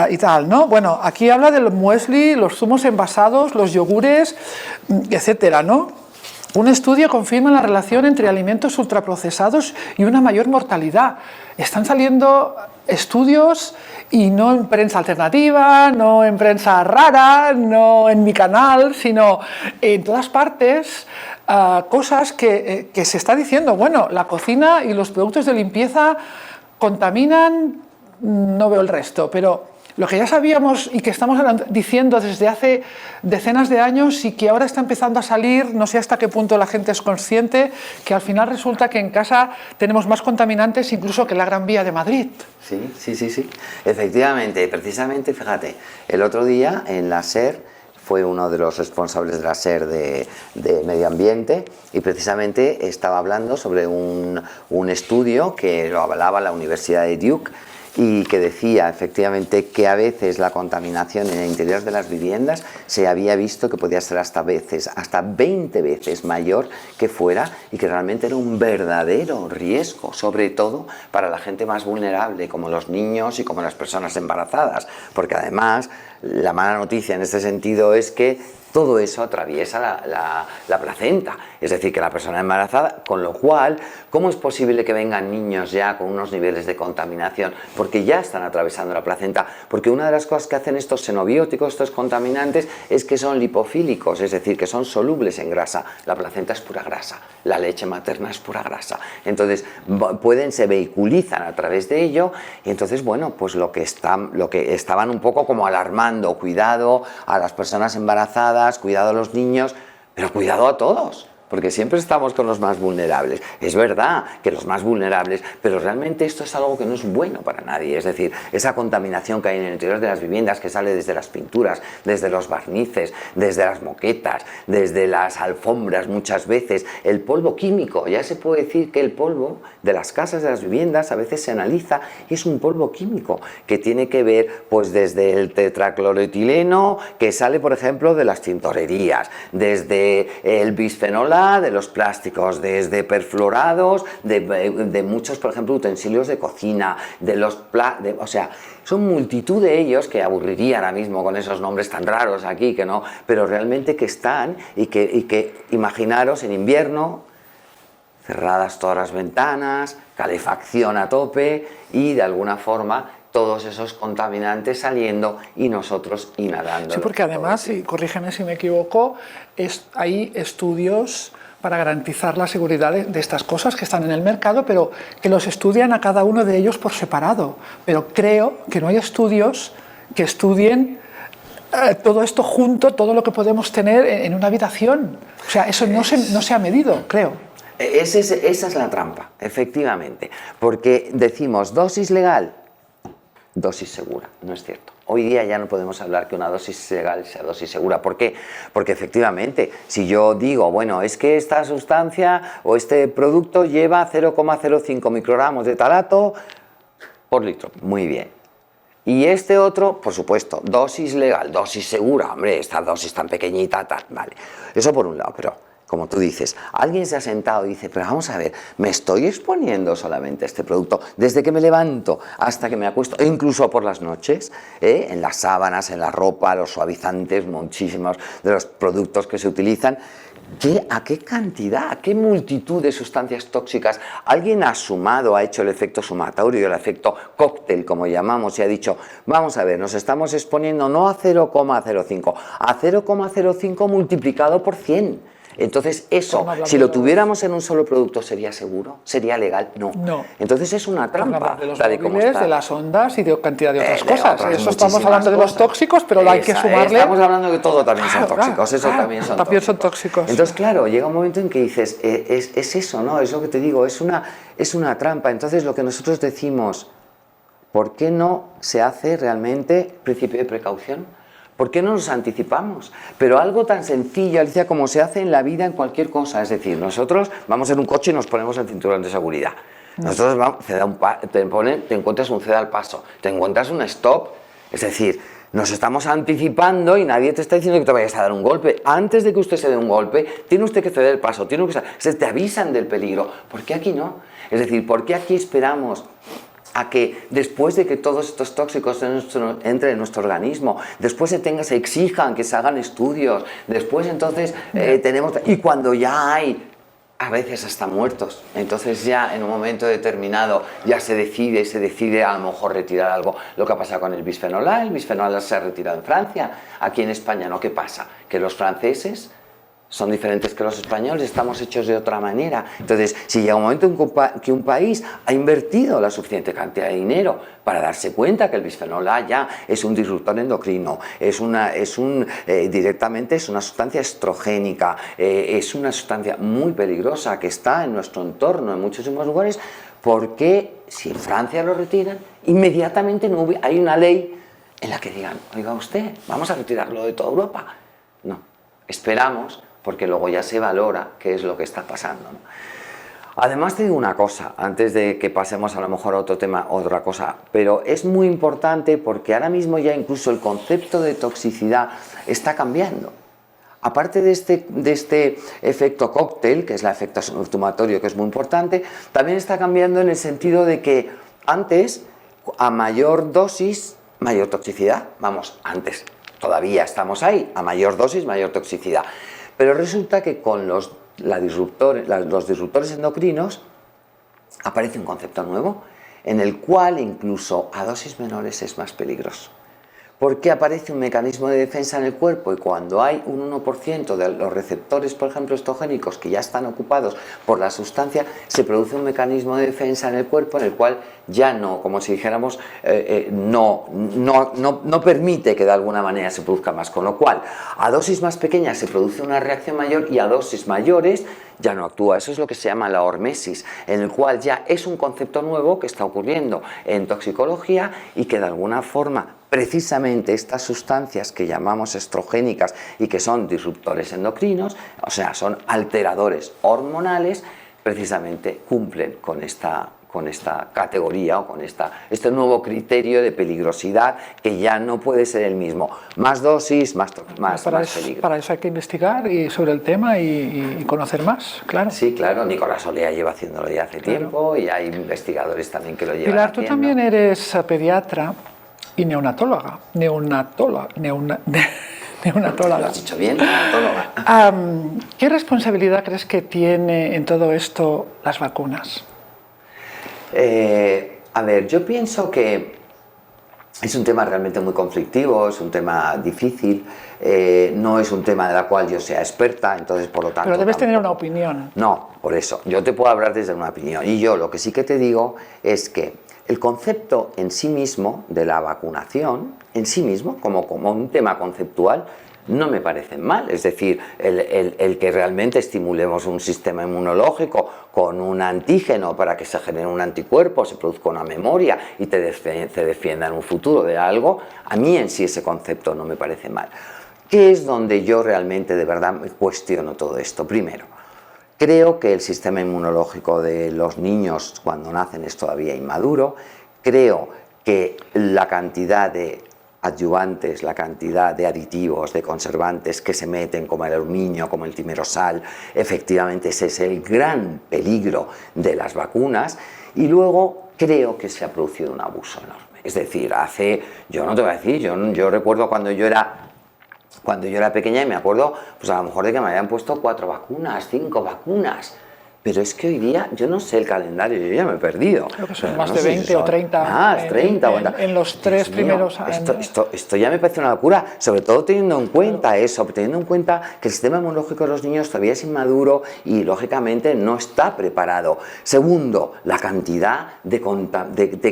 y tal, ¿no? Bueno, aquí habla del muesli, los zumos envasados, los yogures, etcétera, ¿no? Un estudio confirma la relación entre alimentos ultraprocesados y una mayor mortalidad. Están saliendo estudios y no en prensa alternativa, no en prensa rara, no en mi canal, sino en todas partes, cosas que se está diciendo, bueno, la cocina y los productos de limpieza contaminan, no veo el resto, pero lo que ya sabíamos y que estamos diciendo desde hace decenas de años y que ahora está empezando a salir, no sé hasta qué punto la gente es consciente, que al final resulta que en casa tenemos más contaminantes incluso que la Gran Vía de Madrid. Sí. Efectivamente, precisamente, fíjate, el otro día en la SER fue uno de los responsables de la SER de Medio Ambiente y precisamente estaba hablando sobre un estudio que lo avalaba la Universidad de Duke y que decía efectivamente que a veces la contaminación en el interior de las viviendas se había visto que podía ser hasta 20 veces mayor que fuera y que realmente era un verdadero riesgo, sobre todo para la gente más vulnerable como los niños y como las personas embarazadas, porque además la mala noticia en este sentido es que todo eso atraviesa la placenta, es decir, que la persona embarazada, con lo cual, ¿cómo es posible que vengan niños ya con unos niveles de contaminación? Porque ya están atravesando la placenta, porque una de las cosas que hacen estos xenobióticos, estos contaminantes, es que son lipofílicos, es decir, que son solubles en grasa. La placenta es pura grasa, la leche materna es pura grasa, entonces se vehiculizan a través de ello, y entonces, bueno, pues lo que estaban un poco como alarmando, cuidado a las personas embarazadas, cuidado a los niños, pero cuidado a todos, porque siempre estamos con los más vulnerables. Es verdad que los más vulnerables, pero realmente esto es algo que no es bueno para nadie, es decir, esa contaminación que hay en el interior de las viviendas, que sale desde las pinturas, desde los barnices, desde las moquetas, desde las alfombras muchas veces, el polvo químico, ya se puede decir que el polvo de las casas, de las viviendas, a veces se analiza y es un polvo químico que tiene que ver pues desde el tetracloretileno que sale por ejemplo de las tintorerías, desde el bisfenol A, de los plásticos, desde perfluorados, de muchos por ejemplo utensilios de cocina, o sea, son multitud de ellos que aburriría ahora mismo con esos nombres tan raros aquí, que no, pero realmente que están y que imaginaros en invierno, cerradas todas las ventanas, calefacción a tope y de alguna forma todos esos contaminantes saliendo y nosotros inhalando. Sí, porque además, y corrígeme si me equivoco, hay estudios para garantizar la seguridad de estas cosas que están en el mercado, pero que los estudian a cada uno de ellos por separado. Pero creo que no hay estudios que estudien todo esto junto, todo lo que podemos tener en una habitación. O sea, eso no se ha medido, creo. Esa es la trampa, efectivamente, porque decimos dosis legal, dosis segura, no es cierto. Hoy día ya no podemos hablar que una dosis legal sea dosis segura. ¿Por qué? Porque efectivamente, si yo digo, bueno, es que esta sustancia o este producto lleva 0,05 microgramos de talato por litro, muy bien. Y este otro, por supuesto, dosis legal, dosis segura, hombre, esta dosis tan pequeñita, tal, vale. Eso por un lado, pero como tú dices, alguien se ha sentado y dice, pero vamos a ver, me estoy exponiendo solamente a este producto desde que me levanto hasta que me acuesto, e incluso por las noches, en las sábanas, en la ropa, los suavizantes, muchísimos de los productos que se utilizan. ¿A qué cantidad, a qué multitud de sustancias tóxicas alguien ha sumado, ha hecho el efecto sumatorio, el efecto cóctel, como llamamos, y ha dicho, vamos a ver, nos estamos exponiendo no a 0,05, a 0,05 multiplicado por 100. Entonces eso, si lo tuviéramos en un solo producto, ¿sería seguro? ¿Sería legal? No. No. Entonces es una trampa. De los móviles, de las ondas y de cantidad de otras cosas. Eso estamos hablando de los cosas. Tóxicos, pero hay que sumarle... Estamos hablando de que todo también son tóxicos. Eso también son tóxicos. Entonces, claro, llega un momento en que dices, es eso, ¿no? Es lo que te digo, es una trampa. Entonces, lo que nosotros decimos, ¿por qué no se hace realmente principio de precaución? ¿Por qué no nos anticipamos? Pero algo tan sencillo, Alicia, como se hace en la vida en cualquier cosa. Es decir, nosotros vamos en un coche y nos ponemos el cinturón de seguridad. Nosotros vamos, te encuentras un ceda al paso, te encuentras un stop. Es decir, nos estamos anticipando y nadie te está diciendo que te vayas a dar un golpe. Antes de que usted se dé un golpe, tiene usted que ceder el paso, se te avisan del peligro. ¿Por qué aquí no? Es decir, ¿por qué aquí esperamos a que después de que todos estos tóxicos entren en nuestro organismo, después se exijan que se hagan estudios, después entonces tenemos... Y cuando ya hay, a veces hasta muertos, entonces ya en un momento determinado ya se decide a lo mejor retirar algo. Lo que ha pasado con el bisfenol A se ha retirado en Francia, aquí en España no. ¿Qué pasa? Que los franceses son diferentes que los españoles, estamos hechos de otra manera. Entonces, si llega un momento en que un país ha invertido la suficiente cantidad de dinero para darse cuenta que el bisfenol A ya es un disruptor endocrino, directamente es una sustancia estrogénica, es una sustancia muy peligrosa que está en nuestro entorno en muchísimos lugares, ¿por qué si en Francia lo retiran, inmediatamente no hay una ley en la que digan, oiga usted, vamos a retirarlo de toda Europa? No, esperamos, porque luego ya se valora qué es lo que está pasando, ¿no? Además te digo una cosa, antes de que pasemos a lo mejor a otro tema, otra cosa, pero es muy importante porque ahora mismo ya incluso el concepto de toxicidad está cambiando. Aparte de este efecto cóctel, que es el efecto sumatorio, que es muy importante, también está cambiando en el sentido de que antes, a mayor dosis, mayor toxicidad. Vamos, antes, todavía estamos ahí, a mayor dosis, mayor toxicidad. Pero resulta que con los disruptores endocrinos aparece un concepto nuevo en el cual incluso a dosis menores es más peligroso. Porque aparece un mecanismo de defensa en el cuerpo y cuando hay un 1% de los receptores, por ejemplo, estrogénicos que ya están ocupados por la sustancia, se produce un mecanismo de defensa en el cuerpo en el cual ya no, como si dijéramos, no permite que de alguna manera se produzca más. Con lo cual, a dosis más pequeñas se produce una reacción mayor y a dosis mayores ya no actúa. Eso es lo que se llama la hormesis, en el cual ya es un concepto nuevo que está ocurriendo en toxicología y que de alguna forma precisamente estas sustancias que llamamos estrogénicas y que son disruptores endocrinos, o sea, son alteradores hormonales, precisamente cumplen con esta categoría o con este nuevo criterio de peligrosidad que ya no puede ser el mismo. Más dosis, más peligro. Para eso hay que investigar sobre el tema y conocer más, claro. Sí, claro. Nicolás Olea lleva haciéndolo ya hace tiempo y hay investigadores también que lo llevan Pilar, haciendo. tú también eres pediatra y neonatóloga. Neonatóloga. Lo has dicho bien, neonatóloga. ¿Qué responsabilidad crees que tiene en todo esto las vacunas? A ver, yo pienso que Es un tema realmente muy conflictivo, es un tema difícil, no es un tema de la cual yo sea experta, entonces por lo tanto... Pero debes tener una tampoco. opinión. No, por eso, yo te puedo hablar desde una opinión. Y yo lo que sí que te digo es que el concepto en sí mismo de la vacunación, en sí mismo, como un tema conceptual, no me parece mal. Es decir, el que realmente estimulemos un sistema inmunológico con un antígeno para que se genere un anticuerpo, se produzca una memoria y te defienda en un futuro de algo, a mí en sí ese concepto no me parece mal. ¿Qué es donde yo realmente de verdad cuestiono todo esto? Primero, creo que el sistema inmunológico de los niños cuando nacen es todavía inmaduro. Creo que la cantidad de adyuvantes, la cantidad de aditivos, de conservantes que se meten, como el aluminio, como el timerosal, efectivamente ese es el gran peligro de las vacunas. Y luego creo que se ha producido un abuso enorme. Es decir, yo no te voy a decir, yo recuerdo cuando yo era pequeña y me acuerdo, pues a lo mejor de que me habían puesto 4 vacunas, 5 vacunas. Pero es que hoy día, yo no sé el calendario, yo ya me he perdido. Creo que son Pero más no de sé si 20 son o 30. más, 30 o en los 3 primeros años. Esto ya me parece una locura, sobre todo teniendo en cuenta eso, teniendo en cuenta que el sistema inmunológico de los niños todavía es inmaduro y lógicamente no está preparado. Segundo, la cantidad de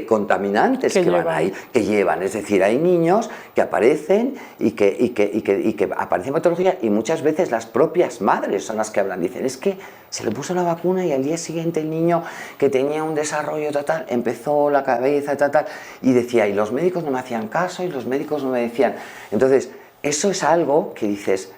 contaminantes que van ahí, que llevan. Es decir, hay niños que aparecen y que aparecen patologías y muchas veces las propias madres son las que hablan. Dicen, es que se le puso la vacuna y al día siguiente el niño que tenía un desarrollo total empezó la cabeza total y decía, y los médicos no me hacían caso y los médicos no me decían. Entonces, eso es algo que dices,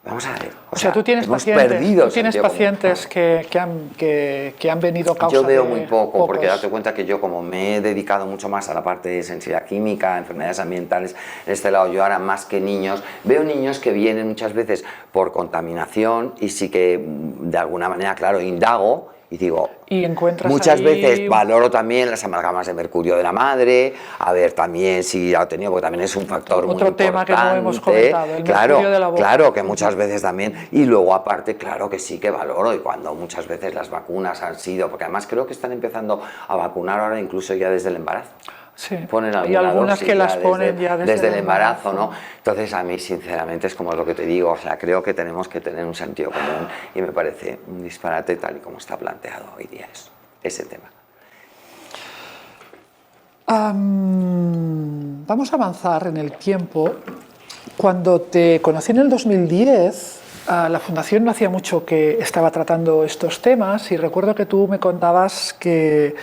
vamos a ver. O sea, tú tienes pacientes que han venido causa Yo veo de muy poco, pocos. porque date cuenta que yo como me he dedicado mucho más a la parte de sensibilidad química, enfermedades ambientales, en este lado yo ahora más que niños, veo niños que vienen muchas veces por contaminación y sí que de alguna manera, claro, indago y digo, y encuentras muchas ahí... veces valoro también las amalgamas de mercurio de la madre, a ver también si ha tenido, porque también es un factor muy importante. Otro tema que no hemos comentado, el mercurio de la boca. Claro, que muchas veces también, y luego aparte, claro que sí que valoro, y cuando muchas veces las vacunas han sido, porque además creo que están empezando a vacunar ahora incluso ya desde el embarazo. Sí. Ponen y algunas que las ponen desde, ya desde el embarazo, ¿no? Entonces a mí sinceramente es como lo que te digo, o sea, creo que tenemos que tener un sentido común y me parece un disparate tal y como está planteado hoy día ese tema. Vamos a avanzar en el tiempo. Cuando te conocí en el 2010, la Fundación no hacía mucho que estaba tratando estos temas y recuerdo que tú me contabas que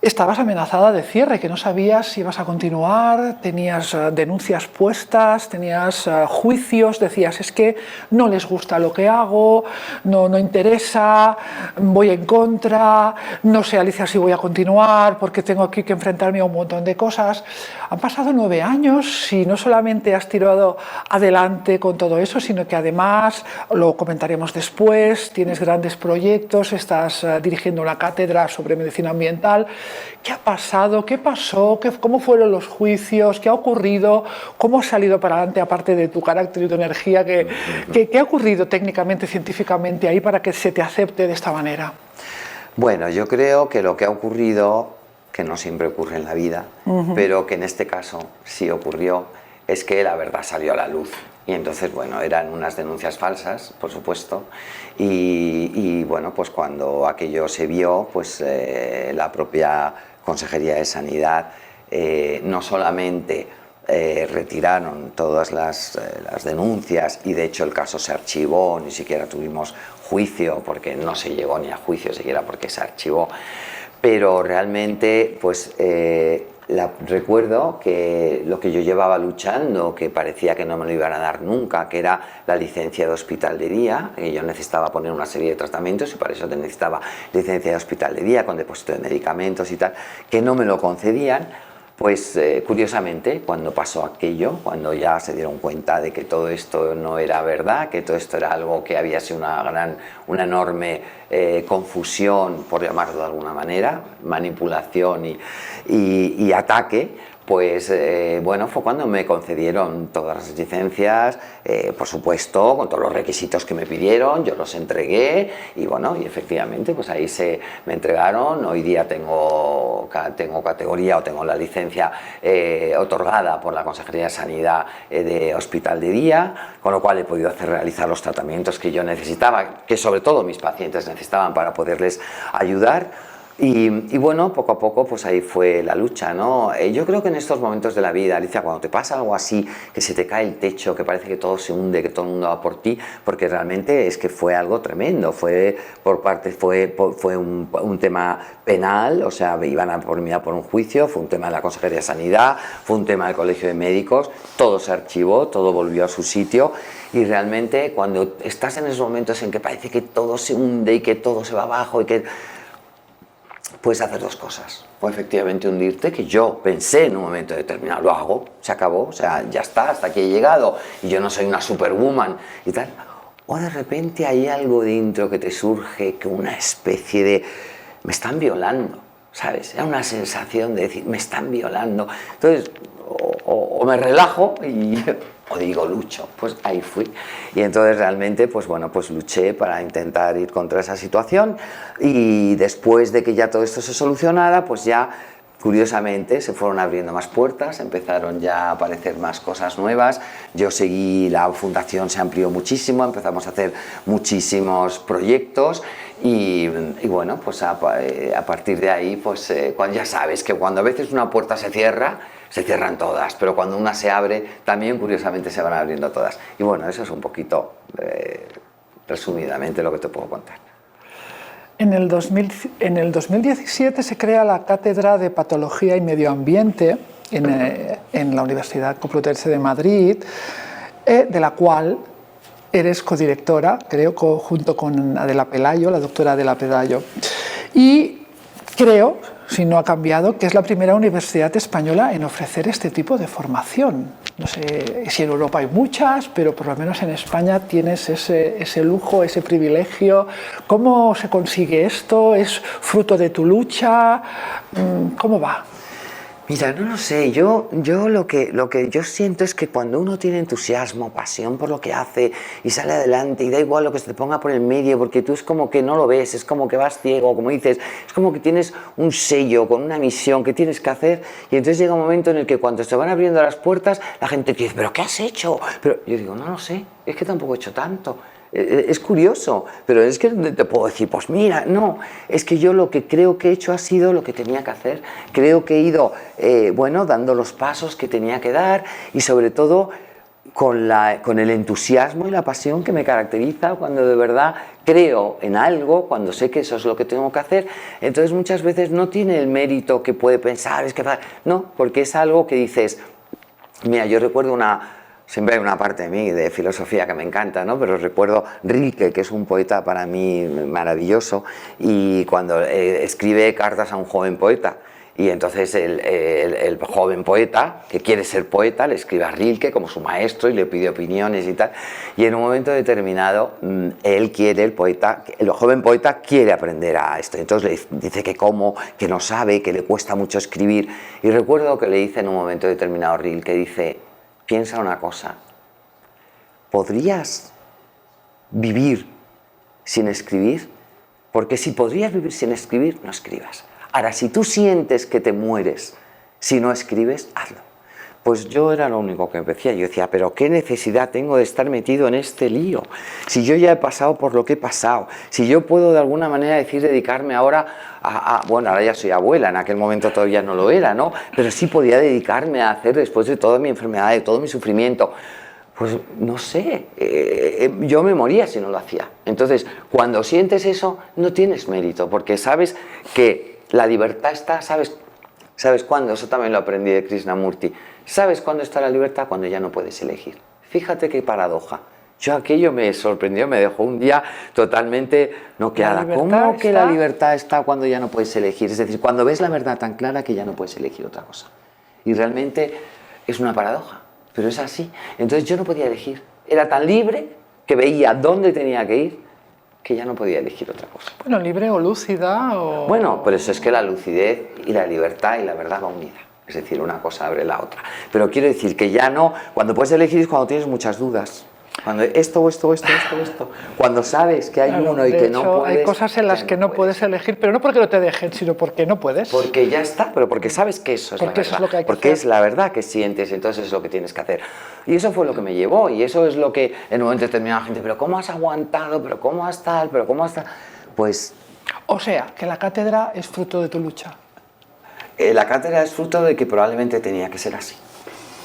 estabas amenazada de cierre, que no sabías si ibas a continuar, tenías denuncias puestas, tenías juicios, decías, es que no les gusta lo que hago, no interesa, voy en contra, no sé, Alicia, si voy a continuar porque tengo aquí que enfrentarme a un montón de cosas. Han pasado 9 años y no solamente has tirado adelante con todo eso, sino que además, lo comentaremos después, tienes grandes proyectos, estás dirigiendo una cátedra sobre medicina ambiental. ¿Qué ha pasado? ¿Qué pasó? ¿Cómo fueron los juicios? ¿Qué ha ocurrido? ¿Cómo has salido para adelante, aparte de tu carácter y tu energía? ¿Qué ha ocurrido técnicamente, científicamente ahí para que se te acepte de esta manera? Bueno, yo creo que lo que ha ocurrido, que no siempre ocurre en la vida, pero que en este caso sí ocurrió, es que la verdad salió a la luz. Y entonces, bueno, eran unas denuncias falsas, por supuesto, y bueno, pues cuando aquello se vio, pues la propia Consejería de Sanidad no solamente retiraron todas las denuncias y de hecho el caso se archivó, ni siquiera tuvimos juicio porque no se llegó ni a juicio siquiera porque se archivó, pero realmente pues recuerdo que lo que yo llevaba luchando, que parecía que no me lo iban a dar nunca, que era la licencia de hospital de día, que yo necesitaba poner una serie de tratamientos y para eso necesitaba licencia de hospital de día con depósito de medicamentos y tal, que no me lo concedían. Pues curiosamente, cuando pasó aquello, cuando ya se dieron cuenta de que todo esto no era verdad, que todo esto era algo que había sido una enorme confusión, por llamarlo de alguna manera, manipulación y ataque, pues bueno, fue cuando me concedieron todas las licencias, por supuesto, con todos los requisitos que me pidieron, yo los entregué y bueno, y efectivamente pues ahí me entregaron. Hoy día tengo tengo categoría o tengo la licencia otorgada por la Consejería de Sanidad de Hospital de Día, con lo cual he podido realizar los tratamientos que yo necesitaba, que sobre todo mis pacientes necesitaban para poderles ayudar. Y bueno, poco a poco pues ahí fue la lucha, ¿no? Yo creo que en estos momentos de la vida, Alicia, cuando te pasa algo así, que se te cae el techo, que parece que todo se hunde, que todo el mundo va por ti, porque realmente es que fue algo tremendo, fue un tema penal, o sea, iban a por mí a por un juicio, fue un tema de la Consejería de Sanidad, fue un tema del Colegio de Médicos, todo se archivó, todo volvió a su sitio. Y realmente cuando estás en esos momentos en que parece que todo se hunde y que todo se va abajo y que puedes hacer dos cosas, o efectivamente hundirte, que yo pensé en un momento determinado, lo hago, se acabó, o sea, ya está, hasta aquí he llegado, y yo no soy una superwoman y tal, o de repente hay algo dentro que te surge, que una especie de, me están violando, ¿sabes? Era una sensación de decir, me están violando, entonces, o me relajo o digo lucho, pues ahí fui. Y entonces realmente, pues bueno, pues luché para intentar ir contra esa situación y después de que ya todo esto se solucionara, pues ya curiosamente se fueron abriendo más puertas, empezaron ya a aparecer más cosas nuevas, yo seguí, la fundación se amplió muchísimo, empezamos a hacer muchísimos proyectos y bueno, pues a partir de ahí, pues cuando ya sabes que cuando a veces una puerta se cierran todas, pero cuando una se abre, también curiosamente se van abriendo todas. Y bueno, eso es un poquito, resumidamente, lo que te puedo contar. En el 2017 se crea la Cátedra de Patología y Medio Ambiente en la Universidad Complutense de Madrid, de la cual eres codirectora, creo, junto con Adela Pelayo, la doctora Adela Pelayo. Y creo, si no ha cambiado, que es la primera universidad española en ofrecer este tipo de formación. No sé si en Europa hay muchas, pero por lo menos en España tienes ese lujo, ese privilegio. ¿Cómo se consigue esto? ¿Es fruto de tu lucha? ¿Cómo va? Mira, no lo sé, yo lo que yo siento es que cuando uno tiene entusiasmo, pasión por lo que hace y sale adelante y da igual lo que se te ponga por el medio, porque tú es como que no lo ves, es como que vas ciego, como dices, es como que tienes un sello con una misión que tienes que hacer y entonces llega un momento en el que cuando se van abriendo las puertas, la gente te dice, ¿pero qué has hecho? Pero yo digo, no lo sé, es que tampoco he hecho tanto. Es curioso, pero es que te puedo decir, pues mira, no, es que yo lo que creo que he hecho ha sido lo que tenía que hacer, creo que he ido, bueno, dando los pasos que tenía que dar y sobre todo con el entusiasmo y la pasión que me caracteriza cuando de verdad creo en algo, cuando sé que eso es lo que tengo que hacer, entonces muchas veces no tiene el mérito que puede pensar, no, porque es algo que dices, mira, yo recuerdo siempre hay una parte de mí, de filosofía que me encanta, ¿no? Pero recuerdo Rilke, que es un poeta para mí maravilloso, y cuando escribe cartas a un joven poeta, y entonces el joven poeta, que quiere ser poeta, le escribe a Rilke como su maestro y le pide opiniones y tal, y en un momento determinado, el joven poeta quiere aprender a esto, entonces le dice que no sabe, que le cuesta mucho escribir, y recuerdo que le dice en un momento determinado Rilke, dice, piensa una cosa, ¿podrías vivir sin escribir? Porque si podrías vivir sin escribir, no escribas. Ahora, si tú sientes que te mueres si no escribes, hazlo. Pues yo era lo único que decía, yo decía, pero ¿qué necesidad tengo de estar metido en este lío? Si yo ya he pasado por lo que he pasado, si yo puedo de alguna manera dedicarme ahora bueno, ahora ya soy abuela, en aquel momento todavía no lo era, ¿no? Pero sí podía dedicarme a hacer, después de toda mi enfermedad, de todo mi sufrimiento, pues no sé, yo me moría si no lo hacía. Entonces, cuando sientes eso, no tienes mérito, porque sabes que la libertad está, ¿sabes cuándo? Eso también lo aprendí de Krishnamurti. ¿Sabes cuándo está la libertad? Cuando ya no puedes elegir. Fíjate qué paradoja. Yo aquello me sorprendió, me dejó un día totalmente noqueada. ¿Cómo que la libertad está cuando ya no puedes elegir? Es decir, cuando ves la verdad tan clara que ya no puedes elegir otra cosa. Y realmente es una paradoja, pero es así. Entonces yo no podía elegir. Era tan libre que veía dónde tenía que ir que ya no podía elegir otra cosa. Bueno, libre o lúcida o... Bueno, por eso es que la lucidez y la libertad y la verdad va unida. Es decir, una cosa abre la otra. Pero quiero decir que ya no... Cuando puedes elegir es cuando tienes muchas dudas. Cuando esto. Cuando sabes que hay Claro, uno y de que hecho, no puedes... hay cosas en las ya que no puedes elegir, pero no porque no te dejen, sino porque no puedes. Porque ya está, pero porque sabes que eso es Porque la eso verdad. es lo que hay que porque hacer. es la verdad que sientes, entonces es lo que tienes que hacer. Y eso fue lo que me llevó, y eso es lo que en un momento determinado la gente, pero ¿cómo has aguantado? ¿Pero cómo has tal? ¿Pero cómo has tal? Pues O sea, que la cátedra es fruto de tu lucha. la cátedra es fruto de que probablemente tenía que ser así.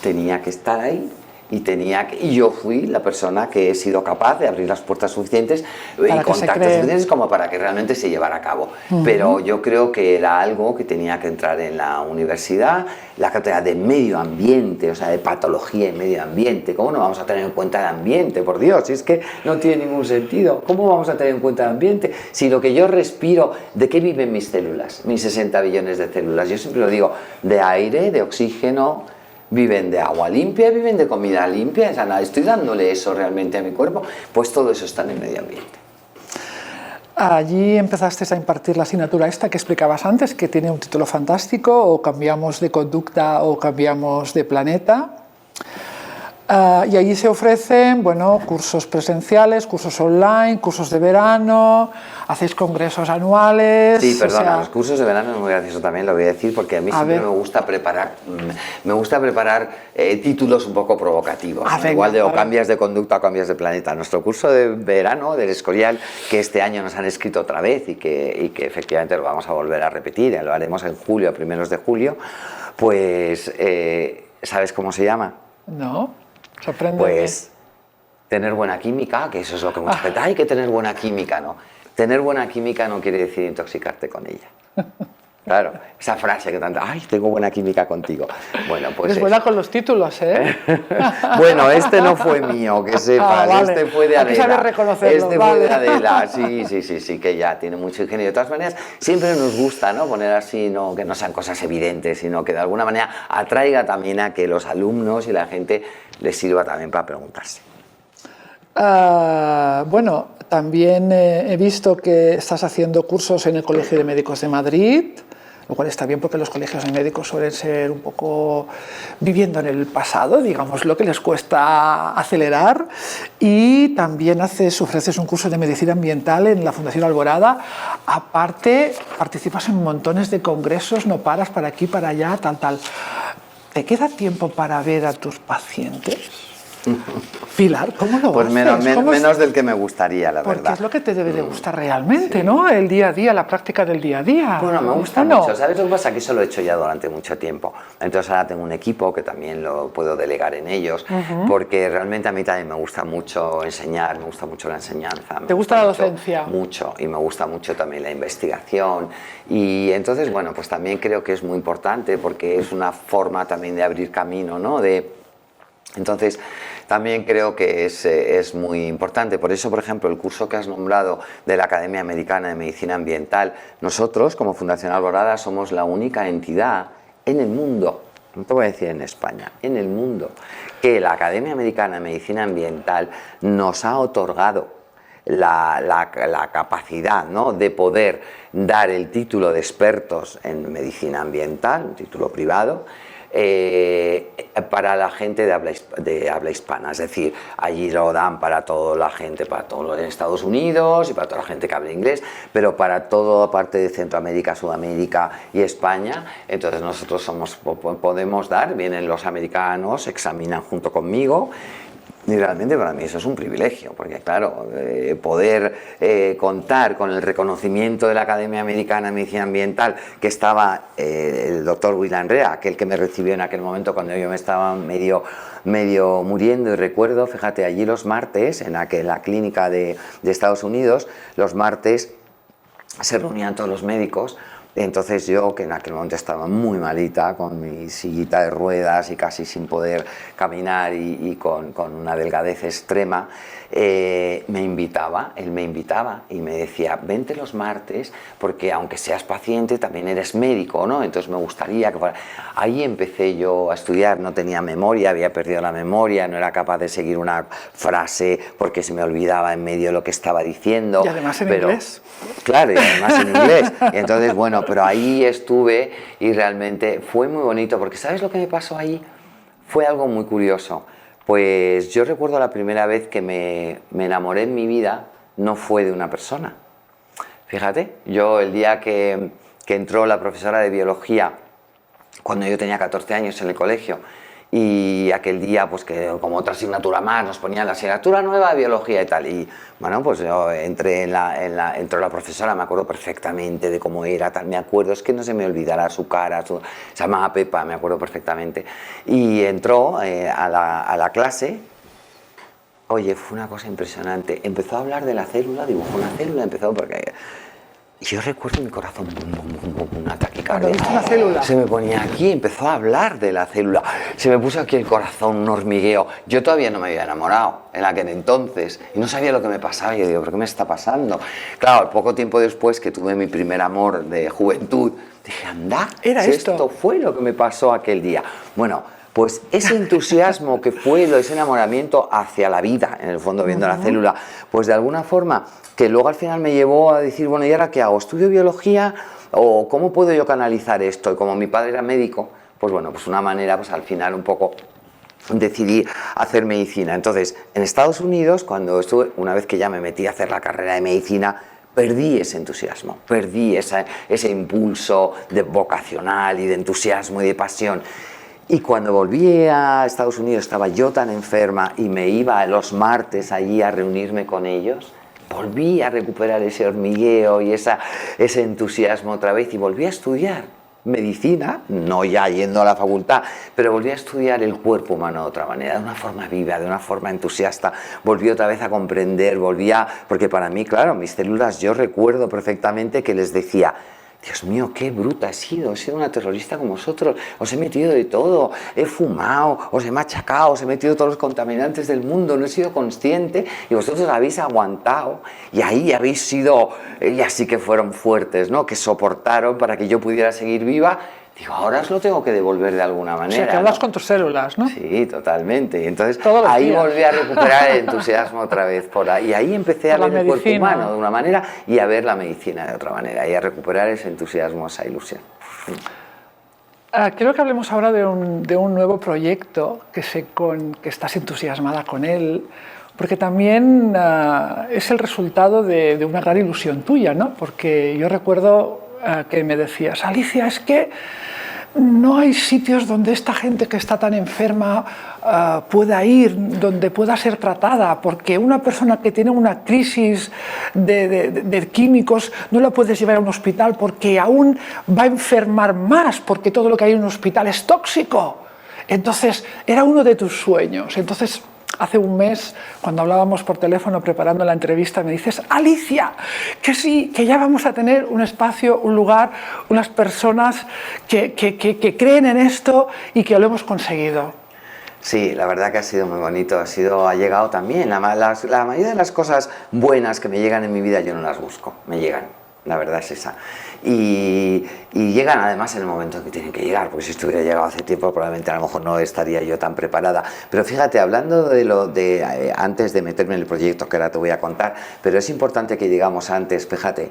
Tenía que estar ahí. Y yo fui la persona que he sido capaz de abrir las puertas suficientes Para y que se contactos cree. suficientes como para que realmente se llevara a cabo. Pero yo creo que era algo que tenía que entrar en la universidad, la cátedra de medio ambiente, o sea, de patología y medio ambiente. ¿Cómo no vamos a tener en cuenta el ambiente? Por Dios, si es que no tiene ningún sentido. ¿Cómo vamos a tener en cuenta el ambiente? Si lo que yo respiro, ¿de qué viven mis células? Mis 60 billones de células. Yo siempre lo digo, de aire, de oxígeno. Viven de agua limpia, viven de comida limpia, o sea, estoy dándole eso realmente a mi cuerpo, pues todo eso está en el medio ambiente. Allí empezaste a impartir la asignatura esta que explicabas antes, que tiene un título fantástico, o cambiamos de conducta o cambiamos de planeta. Y allí se ofrecen, bueno, cursos presenciales, cursos online, cursos de verano, hacéis congresos anuales... Sí, perdona, o sea, los cursos de verano es muy gracioso también, lo voy a decir, porque a mí siempre me gusta preparar títulos un poco provocativos, ¿no? venga, Igual de o vale. cambias de conducta o cambias de planeta. Nuestro curso de verano del Escorial, que este año nos han escrito otra vez y que efectivamente lo vamos a volver a repetir, lo haremos en julio, a primeros de julio, pues, ¿sabes cómo se llama? No, sorprende. Pues tener buena química, que eso es lo que mucha gente, hay que tener buena química, ¿no? Tener buena química no quiere decir intoxicarte con ella. Claro, esa frase que tanto, ay, tengo buena química contigo. Bueno, pues Eres buena con los títulos, ¿eh? Bueno, este no fue mío, que sepas, vale. este fue de Hay que Adela. saber reconocerlo, Este vale. fue de Adela, sí, que ya tiene mucho ingenio. De todas maneras, siempre nos gusta, ¿no? Poner así, no, que no sean cosas evidentes, sino que de alguna manera atraiga también a que los alumnos y la gente les sirva también para preguntarse. Bueno, también he visto que estás haciendo cursos en el Colegio de Médicos de Madrid, lo cual está bien porque los colegios de médicos suelen ser un poco viviendo en el pasado, digamos, lo que les cuesta acelerar. Y también ofreces un curso de medicina ambiental en la Fundación Alborada. Aparte, participas en montones de congresos, no paras para aquí, para allá, tal. ¿Te queda tiempo para ver a tus pacientes? Pilar, ¿cómo lo Pues haces? menos del que me gustaría, la Porque verdad. es lo que te debe de gustar realmente, ¿no? El día a día, la práctica del día a día. Bueno, me gusta ¿No? mucho. ¿Sabes lo que pasa? Que eso lo he hecho ya durante mucho tiempo. Entonces ahora tengo un equipo que también lo puedo delegar en ellos, porque realmente a mí también me gusta mucho enseñar, me gusta mucho la enseñanza. ¿Te gusta la mucho, docencia? Mucho, y me gusta mucho también la investigación. Y entonces, bueno, pues también creo que es muy importante porque es una forma también de abrir camino, ¿no? Entonces, también creo que es muy importante. Por eso, por ejemplo, el curso que has nombrado de la Academia Americana de Medicina Ambiental, nosotros, como Fundación Alborada, somos la única entidad en el mundo, no te voy a decir en España, en el mundo, que la Academia Americana de Medicina Ambiental nos ha otorgado la capacidad, ¿no?, de poder dar el título de expertos en medicina ambiental, un título privado, para la gente de habla hispana, es decir, allí lo dan para toda la gente, para todos los en Estados Unidos y para toda la gente que habla inglés, pero para toda parte de Centroamérica, Sudamérica y España. Entonces nosotros podemos dar, vienen los americanos, examinan junto conmigo. Y realmente para mí eso es un privilegio, porque claro, poder contar con el reconocimiento de la Academia Americana de Medicina Ambiental, que estaba el doctor William Rea, aquel que me recibió en aquel momento cuando yo me estaba medio muriendo, y recuerdo, fíjate, allí los martes, en la clínica de Estados Unidos, los martes se reunían todos los médicos. Entonces yo, que en aquel momento estaba muy malita, con mi sillita de ruedas y casi sin poder caminar y con una delgadez extrema, él me invitaba y me decía, vente los martes porque aunque seas paciente también eres médico, ¿no? Entonces me gustaría que fuera... Ahí empecé yo a estudiar, no tenía memoria, había perdido la memoria, no era capaz de seguir una frase porque se me olvidaba en medio de lo que estaba diciendo. Y además en inglés. Claro, y además en inglés. Y entonces, bueno, pero ahí estuve y realmente fue muy bonito, porque ¿sabes lo que me pasó ahí? Fue algo muy curioso, Pues yo recuerdo la primera vez que me enamoré en mi vida, no fue de una persona. Fíjate, yo el día que entró la profesora de biología, cuando yo tenía 14 años en el colegio, y aquel día, pues que como otra asignatura más, nos ponían la asignatura nueva de biología y tal. Y bueno, pues yo entró la profesora, me acuerdo perfectamente de cómo era, tal, me acuerdo, es que no se me olvidará su cara, se llamaba Pepa, me acuerdo perfectamente. Y entró a la clase, oye, fue una cosa impresionante. Empezó a hablar de la célula, dibujó una célula, empezó porque... Yo recuerdo mi corazón, un ataque cardíaco. ¿Una célula? Se me ponía aquí, empezó a hablar de la célula. Se me puso aquí el corazón, un hormigueo. Yo todavía no me había enamorado en aquel entonces y no sabía lo que me pasaba. Yo digo, ¿pero qué me está pasando? Claro, poco tiempo después que tuve mi primer amor de juventud, dije, anda, ¿Era si esto? esto fue lo que me pasó aquel día. Bueno, pues ese entusiasmo que fue, ese enamoramiento hacia la vida, en el fondo viendo la célula, pues de alguna forma que luego al final me llevó a decir, bueno, ¿y ahora qué hago? ¿Estudio biología o cómo puedo yo canalizar esto? Y como mi padre era médico, pues bueno, pues una manera, pues al final un poco decidí hacer medicina. Entonces, en Estados Unidos, cuando estuve, una vez que ya me metí a hacer la carrera de medicina, perdí ese entusiasmo, perdí ese impulso vocacional y de entusiasmo y de pasión. Y cuando volví a Estados Unidos estaba yo tan enferma y me iba los martes allí a reunirme con ellos, volví a recuperar ese hormigueo y ese entusiasmo otra vez y volví a estudiar medicina, no ya yendo a la facultad, pero volví a estudiar el cuerpo humano de otra manera, de una forma viva, de una forma entusiasta, volví otra vez a comprender, porque para mí, claro, mis células, yo recuerdo perfectamente que les decía, Dios mío, qué bruta he sido una terrorista como vosotros, os he metido de todo, he fumado, os he machacado, os he metido todos los contaminantes del mundo, no he sido consciente y vosotros habéis aguantado y ahí habéis sido, ellas sí que fueron fuertes, ¿no? Que soportaron para que yo pudiera seguir viva. Digo, ahora os lo tengo que devolver de alguna manera. O sea, que hablas, ¿no? con tus células, ¿no? Sí, totalmente. Y entonces ahí volví a recuperar el entusiasmo otra vez por ahí. Y ahí empecé a ver el cuerpo humano de una manera y a ver la medicina de otra manera y a recuperar ese entusiasmo, esa ilusión. Quiero que hablemos ahora de un nuevo proyecto que sé que estás entusiasmada con él, porque también es el resultado de una gran ilusión tuya, ¿no? Porque yo recuerdo que me decías, Alicia, es que no hay sitios donde esta gente que está tan enferma pueda ir, donde pueda ser tratada, porque una persona que tiene una crisis de químicos no la puedes llevar a un hospital porque aún va a enfermar más, porque todo lo que hay en un hospital es tóxico. Entonces, era uno de tus sueños. Entonces, hace un mes, cuando hablábamos por teléfono preparando la entrevista, me dices, Alicia, que sí, que ya vamos a tener un espacio, un lugar, unas personas que creen en esto y que lo hemos conseguido. Sí, la verdad que ha sido muy bonito, ha llegado también. La mayoría de las cosas buenas que me llegan en mi vida yo no las busco, me llegan. La verdad es esa. Y llegan además en el momento que tienen que llegar, porque si estuviera llegado hace tiempo probablemente a lo mejor no estaría yo tan preparada. Pero fíjate, hablando antes de meterme en el proyecto que ahora te voy a contar, pero es importante que digamos antes, fíjate,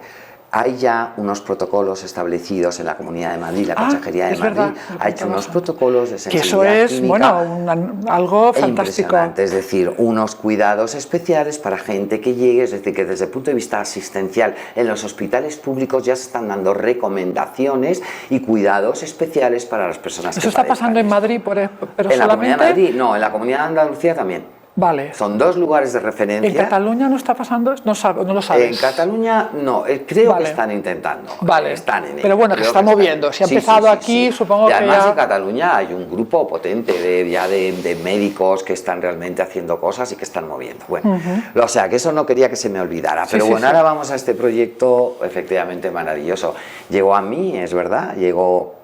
hay ya unos protocolos establecidos en la Comunidad de Madrid, la Consejería de Madrid ha hecho unos protocolos de sensibilidad química. Que eso es, bueno, algo fantástico. Es decir, unos cuidados especiales para gente que llegue, es decir, que desde el punto de vista asistencial en los hospitales públicos ya se están dando recomendaciones y cuidados especiales para las personas ¿Eso está pasando en Madrid, pero en solamente? La Comunidad de Madrid, no, en la Comunidad de Andalucía también. Vale. Son dos lugares de referencia. ¿En Cataluña no está pasando? No lo sabes. En Cataluña no, creo que están intentando. Vale. Están en ello. Pero bueno, que se está moviendo. Si ha empezado aquí, supongo que además ya... en Cataluña hay un grupo potente de médicos que están realmente haciendo cosas y que están moviendo. Bueno, o sea, que eso no quería que se me olvidara. Pero bueno, ahora vamos a este proyecto efectivamente maravilloso. Llegó a mí, es verdad, llegó...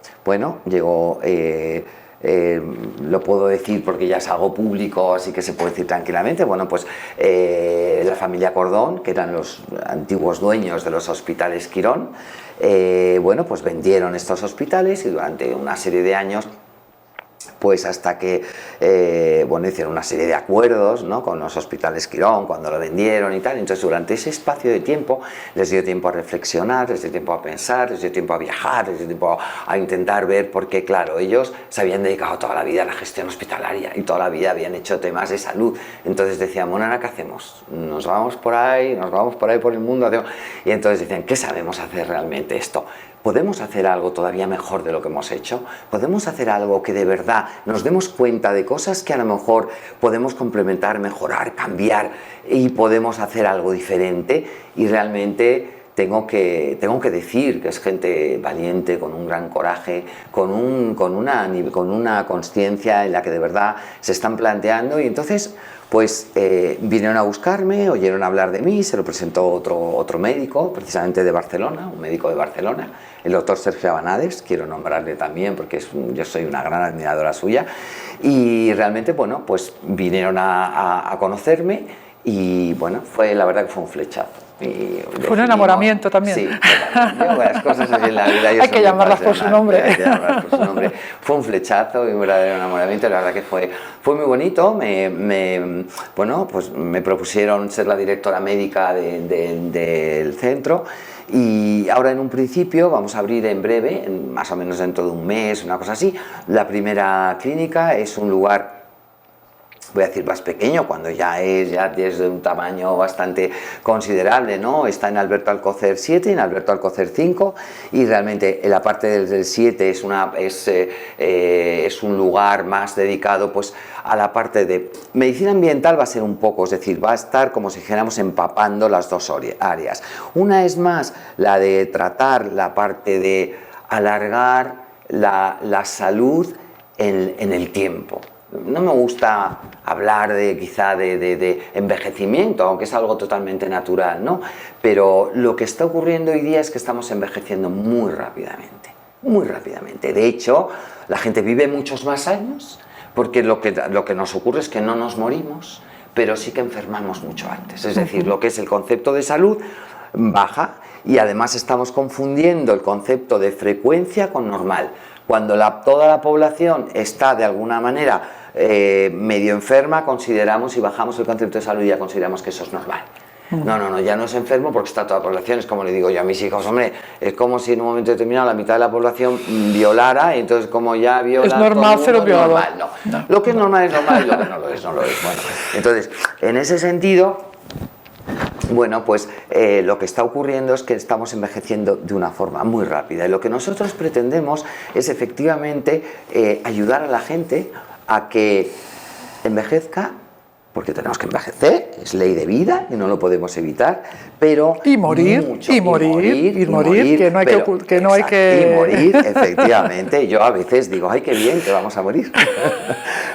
lo puedo decir porque ya es algo público, así que se puede decir tranquilamente. Bueno, pues la familia Cordón, que eran los antiguos dueños de los hospitales Quirón, bueno, pues vendieron estos hospitales y durante una serie de años pues hasta que, bueno, hicieron una serie de acuerdos, ¿no?, con los hospitales Quirón, cuando lo vendieron y tal. Entonces, durante ese espacio de tiempo, les dio tiempo a reflexionar, les dio tiempo a pensar, les dio tiempo a viajar, les dio tiempo a intentar ver, porque, claro, ellos se habían dedicado toda la vida a la gestión hospitalaria y toda la vida habían hecho temas de salud. Entonces decían, bueno, ¿ahora qué hacemos? Nos vamos por ahí por el mundo. Y entonces decían, ¿qué sabemos hacer realmente esto? ¿Podemos hacer algo todavía mejor de lo que hemos hecho? ¿Podemos hacer algo que de verdad nos demos cuenta de cosas que a lo mejor podemos complementar, mejorar, cambiar y podemos hacer algo diferente? Y realmente tengo que decir que es gente valiente, con un gran coraje, con una consciencia en la que de verdad se están planteando. Y entonces, pues vinieron a buscarme, oyeron hablar de mí, se lo presentó otro médico, precisamente de Barcelona, un médico de Barcelona, el doctor Sergio Abanades, quiero nombrarle también porque yo soy una gran admiradora suya. Y realmente, bueno, pues vinieron a conocerme y, bueno, la verdad que fue un flechazo. Fue un enamoramiento también. Sí, las cosas así en la vida. Hay que llamarlas por su nombre. Fue un flechazo y un verdadero enamoramiento. La verdad que fue muy bonito. Bueno, pues me propusieron ser la directora médica del centro. Y ahora, en un principio, vamos a abrir en breve, más o menos dentro de un mes, una cosa así, la primera clínica. Es un lugar, voy a decir, más pequeño, cuando ya es de un tamaño bastante considerable, ¿no? Está en Alberto Alcocer 7 y en Alberto Alcocer 5, y realmente en la parte del 7 es un lugar más dedicado, pues, a la parte de medicina ambiental. Va a ser un poco, es decir, va a estar como si dijéramos empapando las dos áreas. Una es más la de tratar la parte de alargar la salud en el tiempo. No me gusta hablar quizá de envejecimiento, aunque es algo totalmente natural, ¿no? Pero lo que está ocurriendo hoy día es que estamos envejeciendo muy rápidamente, muy rápidamente. De hecho, la gente vive muchos más años, porque lo que nos ocurre es que no nos morimos, pero sí que enfermamos mucho antes. Es decir, lo que es el concepto de salud baja, y además estamos confundiendo el concepto de frecuencia con normal. Cuando toda la población está de alguna manera medio enferma, consideramos, y bajamos el concepto de salud, ya consideramos que eso es normal. No, ya no es enfermo porque está toda la población. Es como le digo yo a mis hijos, hombre, es como si en un momento determinado la mitad de la población violara, y entonces como ya viola... Es normal ser un violador. No. Lo que es normal es normal, y lo que no lo es, no lo es. Bueno, entonces, en ese sentido, bueno, pues lo que está ocurriendo es que estamos envejeciendo de una forma muy rápida, y lo que nosotros pretendemos es efectivamente ayudar a la gente a que envejezca, porque tenemos que envejecer, es ley de vida y no lo podemos evitar, pero y morir, que no hay que y morir, efectivamente. Yo a veces digo, ay, qué bien que vamos a morir.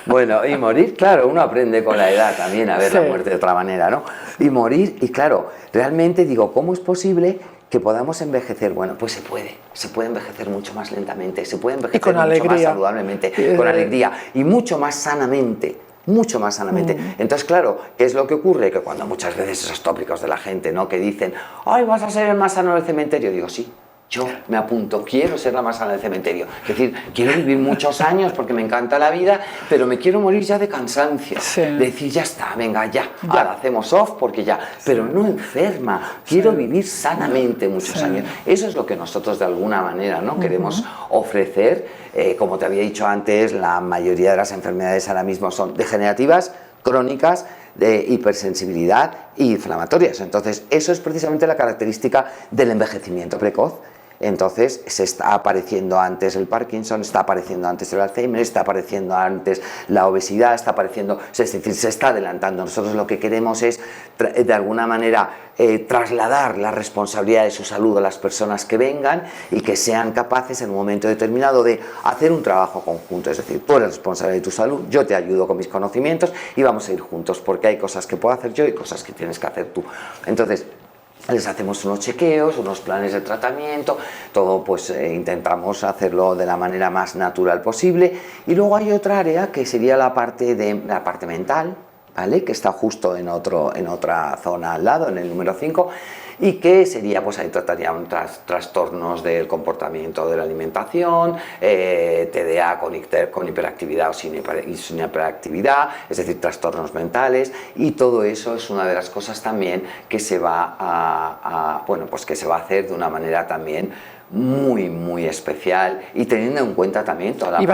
Bueno, y morir, claro, uno aprende con la edad también a ver la muerte de otra manera, ¿no? Y morir, y claro, realmente digo, ¿cómo es posible que podamos envejecer? Bueno, pues se puede envejecer mucho más lentamente, se puede envejecer mucho más saludablemente, con alegría y mucho más sanamente. Mucho más sanamente. Entonces, claro, ¿qué es lo que ocurre? Que cuando muchas veces esos tópicos de la gente, ¿no?, que dicen, ay, vas a ser el más sano del cementerio, digo, sí, yo me apunto, quiero ser la más sana del cementerio. Es decir, quiero vivir muchos años porque me encanta la vida, pero me quiero morir ya de cansancio. Sí. Decir, ya está, venga, ya. Ahora hacemos off porque ya. Pero no enferma, quiero vivir sanamente muchos años. Eso es lo que nosotros de alguna manera, ¿no?, queremos ofrecer. Como te había dicho antes, la mayoría de las enfermedades ahora mismo son degenerativas, crónicas, de hipersensibilidad e inflamatorias. Entonces, eso es precisamente la característica del envejecimiento precoz. Entonces, se está apareciendo antes el Parkinson, está apareciendo antes el Alzheimer, está apareciendo antes la obesidad, está apareciendo, es decir, se está adelantando. Nosotros lo que queremos es, de alguna manera, trasladar la responsabilidad de su salud a las personas que vengan, y que sean capaces en un momento determinado de hacer un trabajo conjunto. Es decir, tú eres responsable de tu salud, yo te ayudo con mis conocimientos y vamos a ir juntos, porque hay cosas que puedo hacer yo y cosas que tienes que hacer tú. Entonces, les hacemos unos chequeos, unos planes de tratamiento, todo pues intentamos hacerlo de la manera más natural posible. Y luego hay otra área que sería la parte mental, ¿vale? Que está justo en otra zona al lado, en el número 5, y que sería, pues ahí tratarían trastornos del comportamiento de la alimentación, TDA con hiperactividad o sin hiperactividad, es decir, trastornos mentales, y todo eso es una de las cosas también que se va bueno, pues que se va a hacer de una manera también muy especial y teniendo en cuenta también toda la y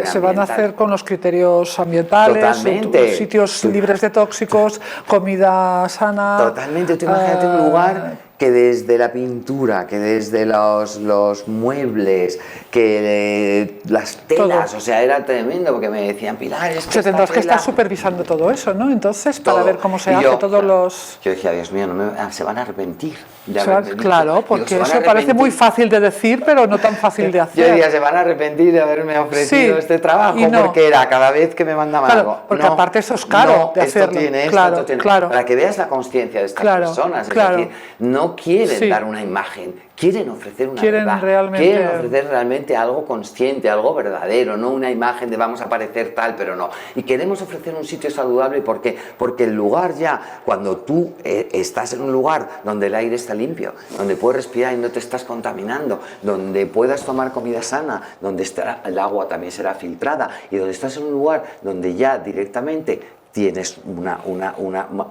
se van a hacer con los criterios ambientales, totalmente, sitios libres de tóxicos, comida sana. Totalmente, tú imagínate un lugar que desde la pintura, que desde los muebles, que las telas, todo. o sea, era tremendo porque me decían, Pilar, es que Tendrás que estar supervisando todo eso, ¿no? Entonces, todo. para ver cómo se Y hace yo, todos los... Yo decía, Dios mío, se van a arrepentir de haberme dicho. Claro, porque Digo, eso parece muy fácil de decir, pero no tan fácil de hacer. Yo diría, se van a arrepentir de haberme ofrecido este trabajo, no. porque era cada vez que me mandaban algo. Porque aparte eso es caro de hacerlo. Esto tiene. Para que veas la consciencia de estas personas, es decir, no quieren dar una imagen, quieren ofrecer una verdad, quieren ofrecer realmente algo consciente, algo verdadero, no una imagen de vamos a parecer tal, pero no. Y queremos ofrecer un sitio saludable, ¿por qué? Porque el lugar ya, cuando tú estás en un lugar donde el aire está limpio, donde puedes respirar y no te estás contaminando, donde puedas tomar comida sana, donde el agua también será filtrada y donde estás en un lugar donde ya directamente tienes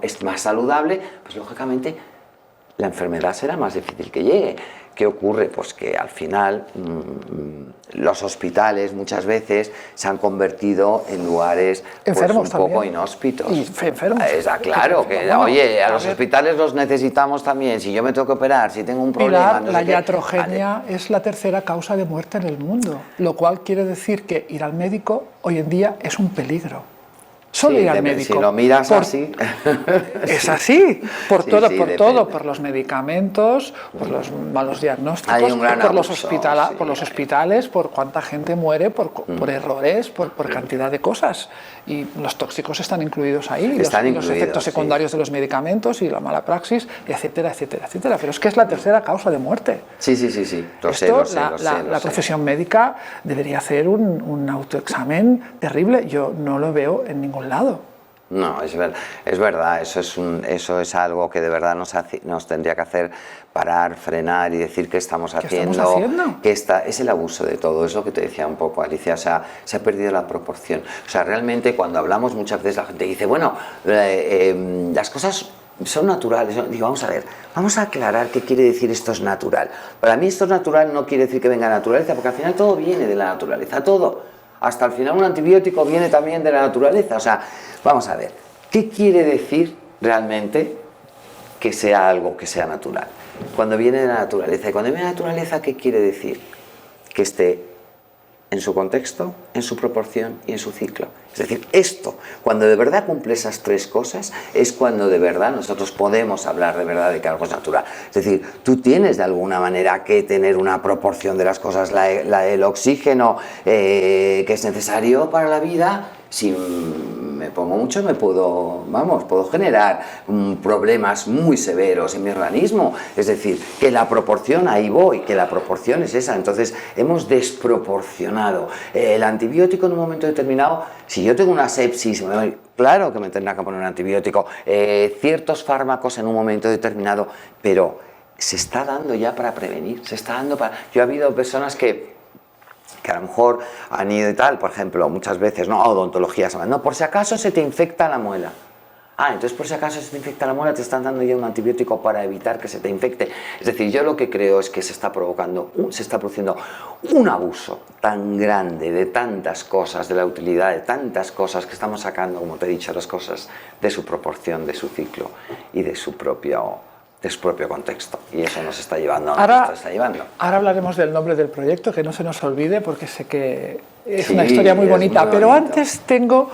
es más saludable, pues lógicamente la enfermedad será más difícil que llegue. ¿Qué ocurre? Pues que al final los hospitales muchas veces se han convertido en lugares enfermos pues, un poco inhóspitos. Y enfermos. Claro, que oye, a los hospitales los necesitamos también. Si yo me tengo que operar, si tengo un problema... Pilar, la iatrogenia es la tercera causa de muerte en el mundo, lo cual quiere decir que ir al médico hoy en día es un peligro. Solo ir al médico. Si lo miras así... Es así, por todo, por los medicamentos, por los malos diagnósticos, por los hospitales, por cuánta gente muere, por errores, por cantidad de cosas. Y los tóxicos están incluidos ahí, los efectos secundarios de los medicamentos y la mala praxis, etcétera, etcétera, etcétera. Pero es que es la tercera causa de muerte. Sí. La profesión médica debería hacer un autoexamen terrible. Yo no lo veo en ningún lado. No, es verdad, eso es algo que de verdad nos tendría que hacer parar, frenar y decir qué estamos haciendo. Que es el abuso de todo, es lo que te decía un poco, Alicia, o sea, se ha perdido la proporción. O sea, realmente cuando hablamos muchas veces la gente dice, bueno, las cosas son naturales. Digo, vamos a ver, vamos a aclarar qué quiere decir esto es natural. Para mí esto es natural no quiere decir que venga de la naturaleza, porque al final todo viene de la naturaleza, todo. Hasta el final un antibiótico viene también de la naturaleza. O sea, vamos a ver, ¿qué quiere decir realmente que sea algo que sea natural? Cuando viene de la naturaleza. Y cuando viene de la naturaleza, ¿qué quiere decir? Que esté en su contexto, en su proporción y en su ciclo. Es decir, esto, cuando de verdad cumple esas tres cosas, es cuando de verdad nosotros podemos hablar de verdad de que algo es natural. Es decir, tú tienes de alguna manera que tener una proporción de las cosas, el oxígeno que es necesario para la vida. Si me pongo mucho puedo generar problemas muy severos en mi organismo. Es decir, que la proporción, ahí voy, que la proporción es esa. Entonces hemos desproporcionado. El antibiótico en un momento determinado, si yo tengo una sepsis, claro que me tendrá que poner un antibiótico, ciertos fármacos en un momento determinado, pero se está dando ya para prevenir, se está dando para... Yo he habido personas que a lo mejor han ido y tal, por ejemplo, muchas veces, no, odontología, no, por si acaso se te infecta la muela. Entonces por si acaso se te infecta la muela, te están dando ya un antibiótico para evitar que se te infecte. Es decir, yo lo que creo es que se está produciendo un abuso tan grande de tantas cosas, de la utilidad de tantas cosas que estamos sacando, como te he dicho, las cosas de su proporción, de su ciclo y de su propio contexto, y eso nos está llevando a donde nos está llevando. Ahora hablaremos del nombre del proyecto, que no se nos olvide, porque sé que es una historia muy bonita, pero antes tengo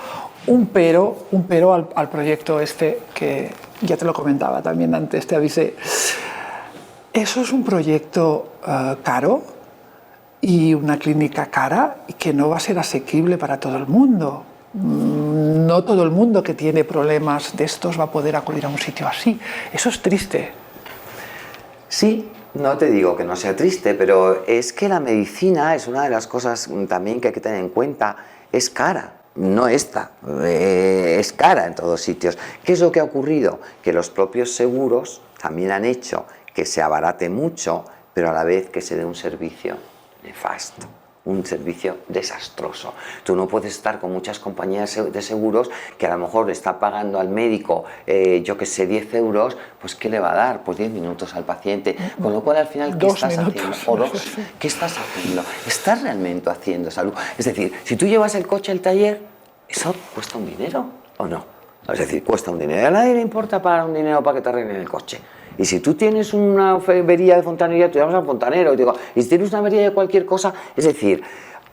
un pero al proyecto este, que ya te lo comentaba también antes, te avisé. Eso es un proyecto caro y una clínica cara y que no va a ser asequible para todo el mundo. No todo el mundo que tiene problemas de estos va a poder acudir a un sitio así. Eso es triste. Sí, no te digo que no sea triste, pero es que la medicina es una de las cosas también que hay que tener en cuenta, es cara. no esta, es cara en todos sitios. ¿Qué es lo que ha ocurrido? Que los propios seguros también han hecho que se abarate mucho, pero a la vez que se dé un servicio nefasto, un servicio desastroso. Tú no puedes estar con muchas compañías de seguros que a lo mejor le está pagando al médico, yo que sé, 10 euros, pues ¿qué le va a dar? Pues 10 minutos al paciente. Con lo cual al final, ¿qué estás haciendo? O 2. ¿Qué estás haciendo? ¿Estás realmente haciendo salud? Es decir, si tú llevas el coche al taller, ¿eso cuesta un dinero o no? Es decir, cuesta un dinero. A nadie le importa pagar un dinero para que te arreglen el coche. Y si tú tienes una avería de fontanería, tú llamas al fontanero. Y si tienes una avería de cualquier cosa, es decir,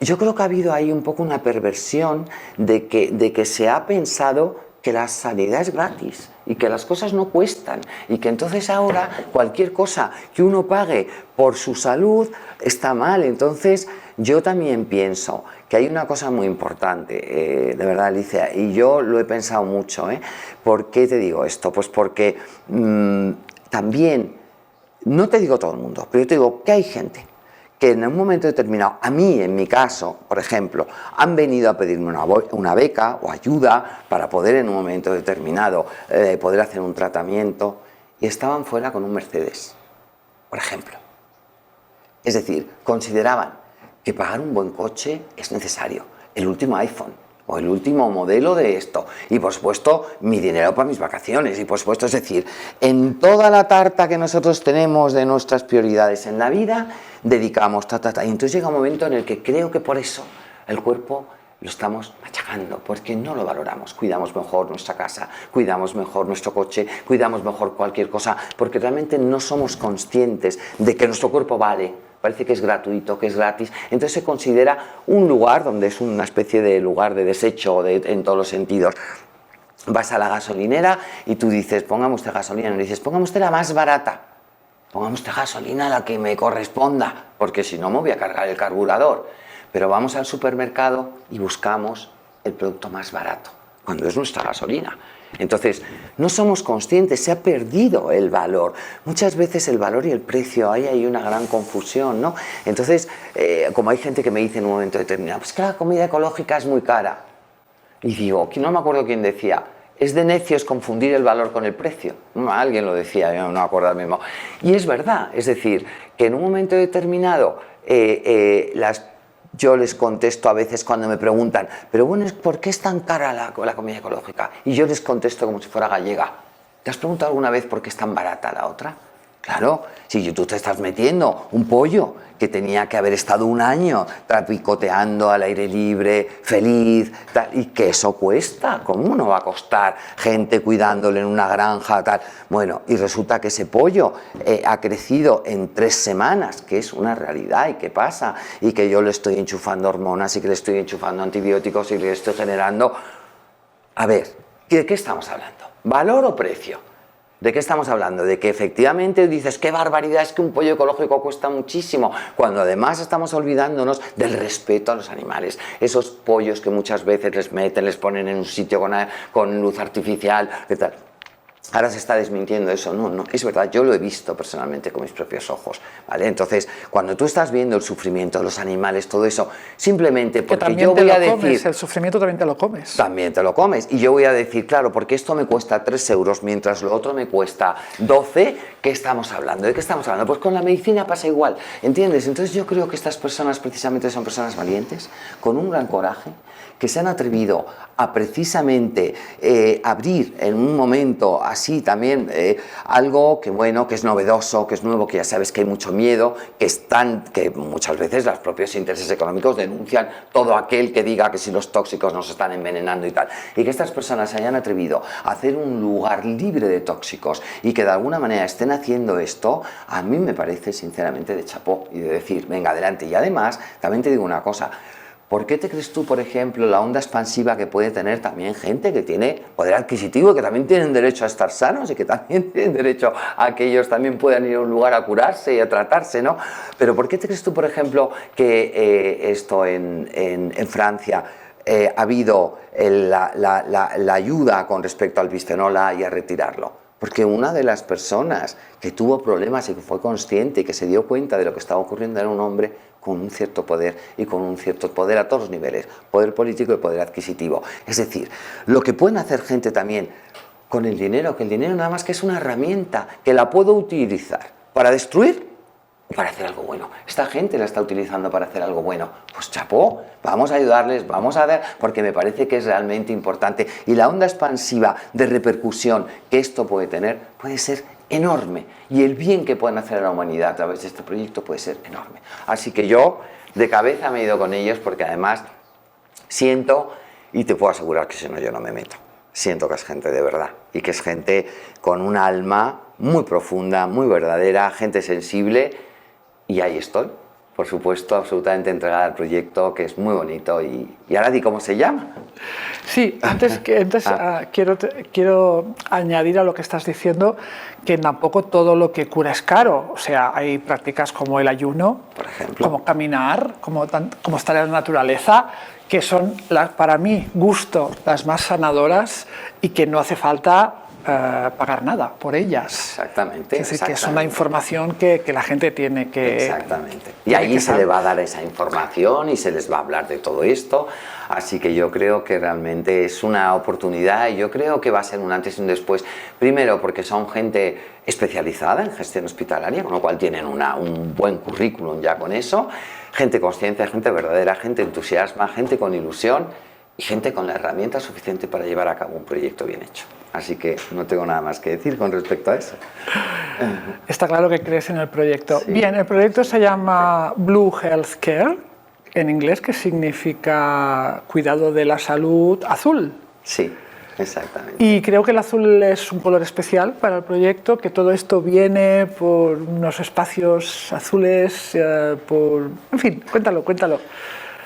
yo creo que ha habido ahí un poco una perversión de que se ha pensado que la sanidad es gratis y que las cosas no cuestan y que entonces ahora cualquier cosa que uno pague por su salud está mal. Entonces yo también pienso que hay una cosa muy importante, de verdad, Alicia, y yo lo he pensado mucho. ¿Por qué te digo esto? Pues porque también, no te digo todo el mundo, pero yo te digo que hay gente que en un momento determinado, a mí en mi caso, por ejemplo, han venido a pedirme una beca o ayuda para poder en un momento determinado poder hacer un tratamiento y estaban fuera con un Mercedes, por ejemplo. Es decir, consideraban que pagar un buen coche es necesario, el último iPhone o el último modelo de esto, y por supuesto mi dinero para mis vacaciones, y por supuesto, es decir, en toda la tarta que nosotros tenemos de nuestras prioridades en la vida, dedicamos y entonces llega un momento en el que creo que por eso el cuerpo lo estamos machacando, porque no lo valoramos, cuidamos mejor nuestra casa, cuidamos mejor nuestro coche, cuidamos mejor cualquier cosa, porque realmente no somos conscientes de que nuestro cuerpo vale. Parece que es gratuito, que es gratis, entonces se considera un lugar donde es una especie de lugar de desecho en todos los sentidos. Vas a la gasolinera y tú dices, póngame usted gasolina, y dices, póngame usted la más barata, póngame usted gasolina la que me corresponda, porque si no me voy a cargar el carburador. Pero vamos al supermercado y buscamos el producto más barato, cuando es nuestra gasolina. Entonces, no somos conscientes, se ha perdido el valor. Muchas veces el valor y el precio, ahí hay una gran confusión, ¿no? Entonces, como hay gente que me dice en un momento determinado, pues que la comida ecológica es muy cara. Y digo, no me acuerdo quién decía, es de necios confundir el valor con el precio. Alguien lo decía, yo no me acuerdo ahora mismo. Y es verdad, es decir, que en un momento determinado yo les contesto a veces cuando me preguntan, pero bueno, ¿por qué es tan cara la comida ecológica? Y yo les contesto como si fuera gallega. ¿Te has preguntado alguna vez por qué es tan barata la otra? Claro, si tú te estás metiendo un pollo que tenía que haber estado un año trapicoteando al aire libre, feliz, tal, y que eso cuesta, ¿cómo no va a costar gente cuidándole en una granja, tal? Bueno, y resulta que ese pollo ha crecido en 3 semanas, que es una realidad, ¿y qué pasa? Y que yo le estoy enchufando hormonas y que le estoy enchufando antibióticos y le estoy generando... A ver, ¿de qué estamos hablando? ¿Valor o precio? ¿De qué estamos hablando? De que efectivamente dices, qué barbaridad, es que un pollo ecológico cuesta muchísimo, cuando además estamos olvidándonos del respeto a los animales. Esos pollos que muchas veces les meten, les ponen en un sitio con luz artificial, ¿qué tal? Ahora se está desmintiendo eso, no, es verdad, yo lo he visto personalmente con mis propios ojos, ¿vale? Entonces, cuando tú estás viendo el sufrimiento de los animales, todo eso, simplemente porque yo voy a decir... El sufrimiento también te lo comes. También te lo comes, y yo voy a decir, claro, porque esto me cuesta 3 euros, mientras lo otro me cuesta 12, ¿qué estamos hablando? ¿De qué estamos hablando? Pues con la medicina pasa igual, ¿entiendes? Entonces yo creo que estas personas precisamente son personas valientes, con un gran coraje, que se han atrevido a precisamente abrir en un momento así también algo que bueno, que es novedoso, que es nuevo, que ya sabes que hay mucho miedo, que muchas veces los propios intereses económicos denuncian todo aquel que diga que si los tóxicos nos están envenenando y tal, y que estas personas se hayan atrevido a hacer un lugar libre de tóxicos y que de alguna manera estén haciendo esto, a mí me parece sinceramente de chapó y de decir, venga, adelante. Y además, también te digo una cosa, ¿por qué te crees tú, por ejemplo, la onda expansiva que puede tener también gente que tiene poder adquisitivo y que también tienen derecho a estar sanos y que también tienen derecho a que ellos también puedan ir a un lugar a curarse y a tratarse, ¿no? Pero ¿por qué te crees tú, por ejemplo, que esto en Francia ha habido la ayuda con respecto al bisfenol A y a retirarlo? Porque una de las personas que tuvo problemas y que fue consciente y que se dio cuenta de lo que estaba ocurriendo era un hombre con un cierto poder y con un cierto poder a todos los niveles, poder político y poder adquisitivo. Es decir, lo que pueden hacer gente también con el dinero, que el dinero nada más que es una herramienta que la puedo utilizar para destruir o para hacer algo bueno. Esta gente la está utilizando para hacer algo bueno. Pues chapó, vamos a ayudarles, vamos a ver, porque me parece que es realmente importante. Y la onda expansiva de repercusión que esto puede tener puede ser enorme. Y el bien que pueden hacer a la humanidad a través de este proyecto puede ser enorme. Así que yo de cabeza me he ido con ellos porque además siento, y te puedo asegurar que si no yo no me meto, siento que es gente de verdad y que es gente con un alma muy profunda, muy verdadera, gente sensible. Y ahí estoy, por supuesto, absolutamente entregada al proyecto, que es muy bonito. Y ahora di cómo se llama. Sí, antes quiero añadir a lo que estás diciendo que tampoco todo lo que cura es caro. O sea, hay prácticas como el ayuno, por ejemplo, como caminar, como estar en la naturaleza, que son, para mi gusto, las más sanadoras y que no hace falta pagar nada por ellas. Exactamente. Es decir, que es una información que la gente tiene que... Exactamente. Y ahí se le va a dar esa información y se les va a hablar de todo esto. Así que yo creo que realmente es una oportunidad y yo creo que va a ser un antes y un después. Primero porque son gente especializada en gestión hospitalaria, con lo cual tienen un buen currículum ya con eso. Gente consciente, gente verdadera, gente entusiasma, gente con ilusión y gente con la herramienta suficiente para llevar a cabo un proyecto bien hecho. Así que no tengo nada más que decir con respecto a eso. Está claro que crees en el proyecto. Sí. Bien, el proyecto se llama Blue Health Care, en inglés, que significa cuidado de la salud azul. Sí, exactamente. Y creo que el azul es un color especial para el proyecto, que todo esto viene por unos espacios azules, En fin, cuéntalo.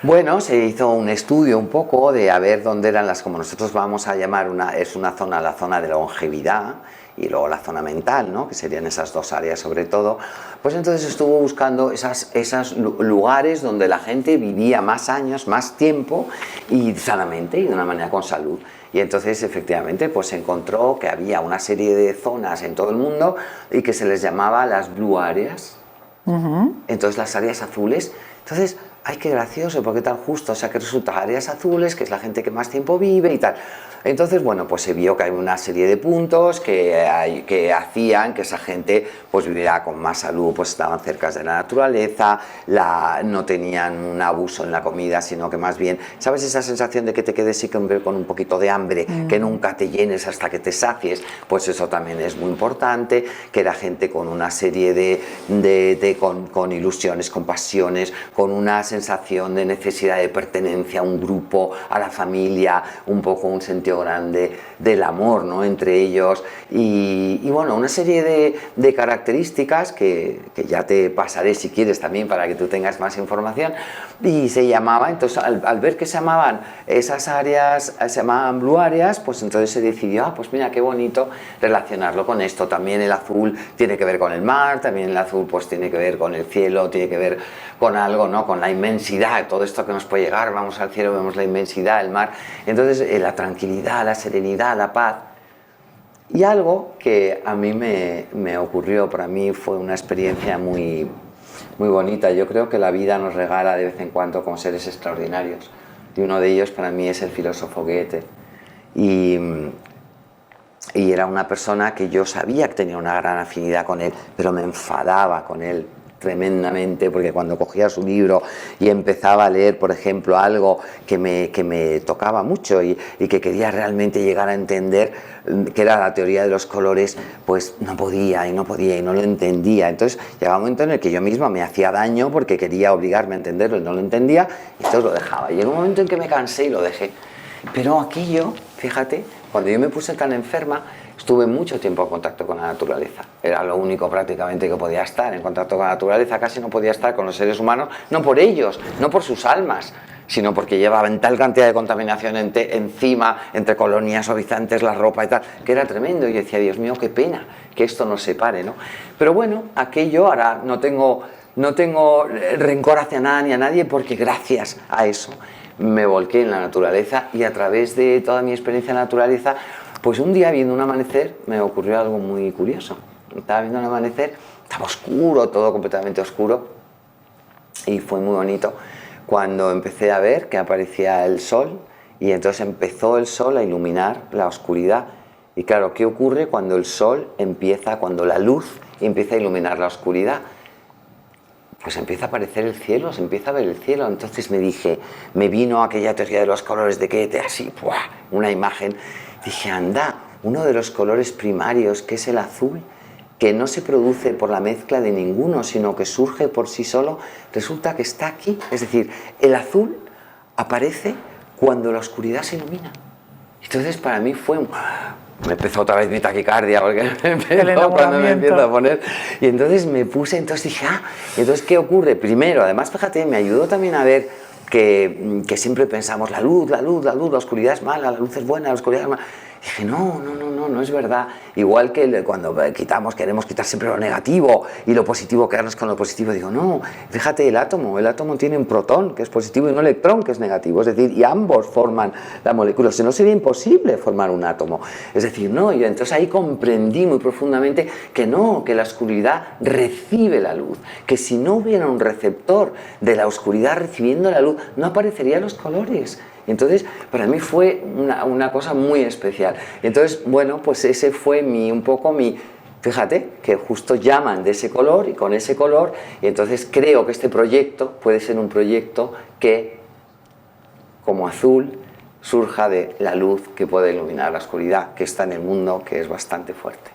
Bueno, se hizo un estudio un poco de a ver dónde eran las, como nosotros vamos a llamar, es una zona, la zona de longevidad y luego la zona mental, ¿no? Que serían esas dos áreas sobre todo. Pues entonces estuvo buscando esos lugares donde la gente vivía más años, más tiempo y sanamente y de una manera con salud. Y entonces efectivamente pues se encontró que había una serie de zonas en todo el mundo y que se les llamaba las blue areas. Entonces las áreas azules. Entonces, ay, qué gracioso, porque tan justo, o sea, que resulta áreas azules, que es la gente que más tiempo vive y tal. Entonces, bueno, pues se vio que hay una serie de puntos que hacían que esa gente pues viviera con más salud, pues estaban cerca de la naturaleza, no tenían un abuso en la comida, sino que más bien, ¿sabes esa sensación de que te quedes siempre con un poquito de hambre, que nunca te llenes hasta que te sacies? Pues eso también es muy importante, que era gente con una serie con ilusiones, con pasiones, con una sensación de necesidad de pertenencia a un grupo, a la familia, un poco un sentido grande del amor, ¿no? Entre ellos y bueno, una serie de características que ya te pasaré si quieres también para que tú tengas más información. Y se llamaba, entonces al ver que se llamaban esas áreas, se llamaban blue areas, pues entonces se decidió, pues mira qué bonito relacionarlo con esto. También el azul tiene que ver con el mar, también el azul pues tiene que ver con el cielo, tiene que ver con algo, ¿no? Con la inmensidad, todo esto que nos puede llegar, vamos al cielo, vemos la inmensidad, el mar. Entonces la tranquilidad, la serenidad, la paz. Y algo que a mí me ocurrió, para mí fue una experiencia muy bonita. Yo creo que la vida nos regala de vez en cuando como seres extraordinarios. Y uno de ellos para mí es el filósofo Goethe. Y era una persona que yo sabía que tenía una gran afinidad con él, pero me enfadaba con él tremendamente, porque cuando cogía su libro y empezaba a leer, por ejemplo, algo que me tocaba mucho y que quería realmente llegar a entender, que era la teoría de los colores, pues no podía y no lo entendía. Entonces llegaba un momento en el que yo misma me hacía daño porque quería obligarme a entenderlo y no lo entendía, y entonces lo dejaba. Y llegó un momento en que me cansé y lo dejé. Pero aquello, fíjate, cuando yo me puse tan enferma, estuve mucho tiempo en contacto con la naturaleza. Era lo único prácticamente que podía estar en contacto con la naturaleza. Casi no podía estar con los seres humanos, no por ellos, no por sus almas, sino porque llevaban tal cantidad de contaminación encima, entre colonias suavizantes, la ropa y tal, que era tremendo. Y yo decía, Dios mío, qué pena que esto nos separe, ¿no? Pero bueno, aquello, ahora no tengo rencor hacia nada ni a nadie, porque gracias a eso me volqué en la naturaleza, y a través de toda mi experiencia en la naturaleza, pues un día viendo un amanecer me ocurrió algo muy curioso. Estaba viendo un amanecer, estaba oscuro, todo completamente oscuro, Y fue muy bonito cuando empecé a ver que aparecía el sol y entonces empezó el sol a iluminar la oscuridad. Y claro, ¿qué ocurre cuando el sol empieza, cuando la luz empieza a iluminar la oscuridad? Pues empieza a aparecer el cielo, se empieza a ver el cielo. Entonces me vino aquella teoría de los colores de Goethe, así, ¡buah!, una imagen. Dije, anda, uno de los colores primarios, que es el azul, que no se produce por la mezcla de ninguno, sino que surge por sí solo, resulta que está aquí. Es decir, el azul aparece cuando la oscuridad se ilumina. Entonces para mí fue me empezó otra vez mi taquicardia, porque me empezó cuando me empiezo a poner. Y entonces me puse, entonces dije, y entonces ¿qué ocurre? Primero, además, fíjate, me ayudó también a ver que siempre pensamos la luz, la oscuridad es mala, la luz es buena, la oscuridad es mala. Dije, no es verdad. Igual que cuando queremos quitar siempre lo negativo y lo positivo, quedarnos con lo positivo. Digo, no, fíjate, el átomo tiene un protón, que es positivo, y un electrón, que es negativo. Es decir, y ambos forman la molécula. Si no, sería imposible formar un átomo. Es decir, no, y entonces ahí comprendí muy profundamente que no, que la oscuridad recibe la luz. Que si no hubiera un receptor de la oscuridad recibiendo la luz, no aparecerían los colores. Entonces, para mí fue una cosa muy especial. Entonces, bueno, pues ese fue un poco mi... Fíjate, que justo llaman de ese color y con ese color, y entonces creo que este proyecto puede ser un proyecto que, como azul, surja de la luz que puede iluminar la oscuridad que está en el mundo, que es bastante fuerte.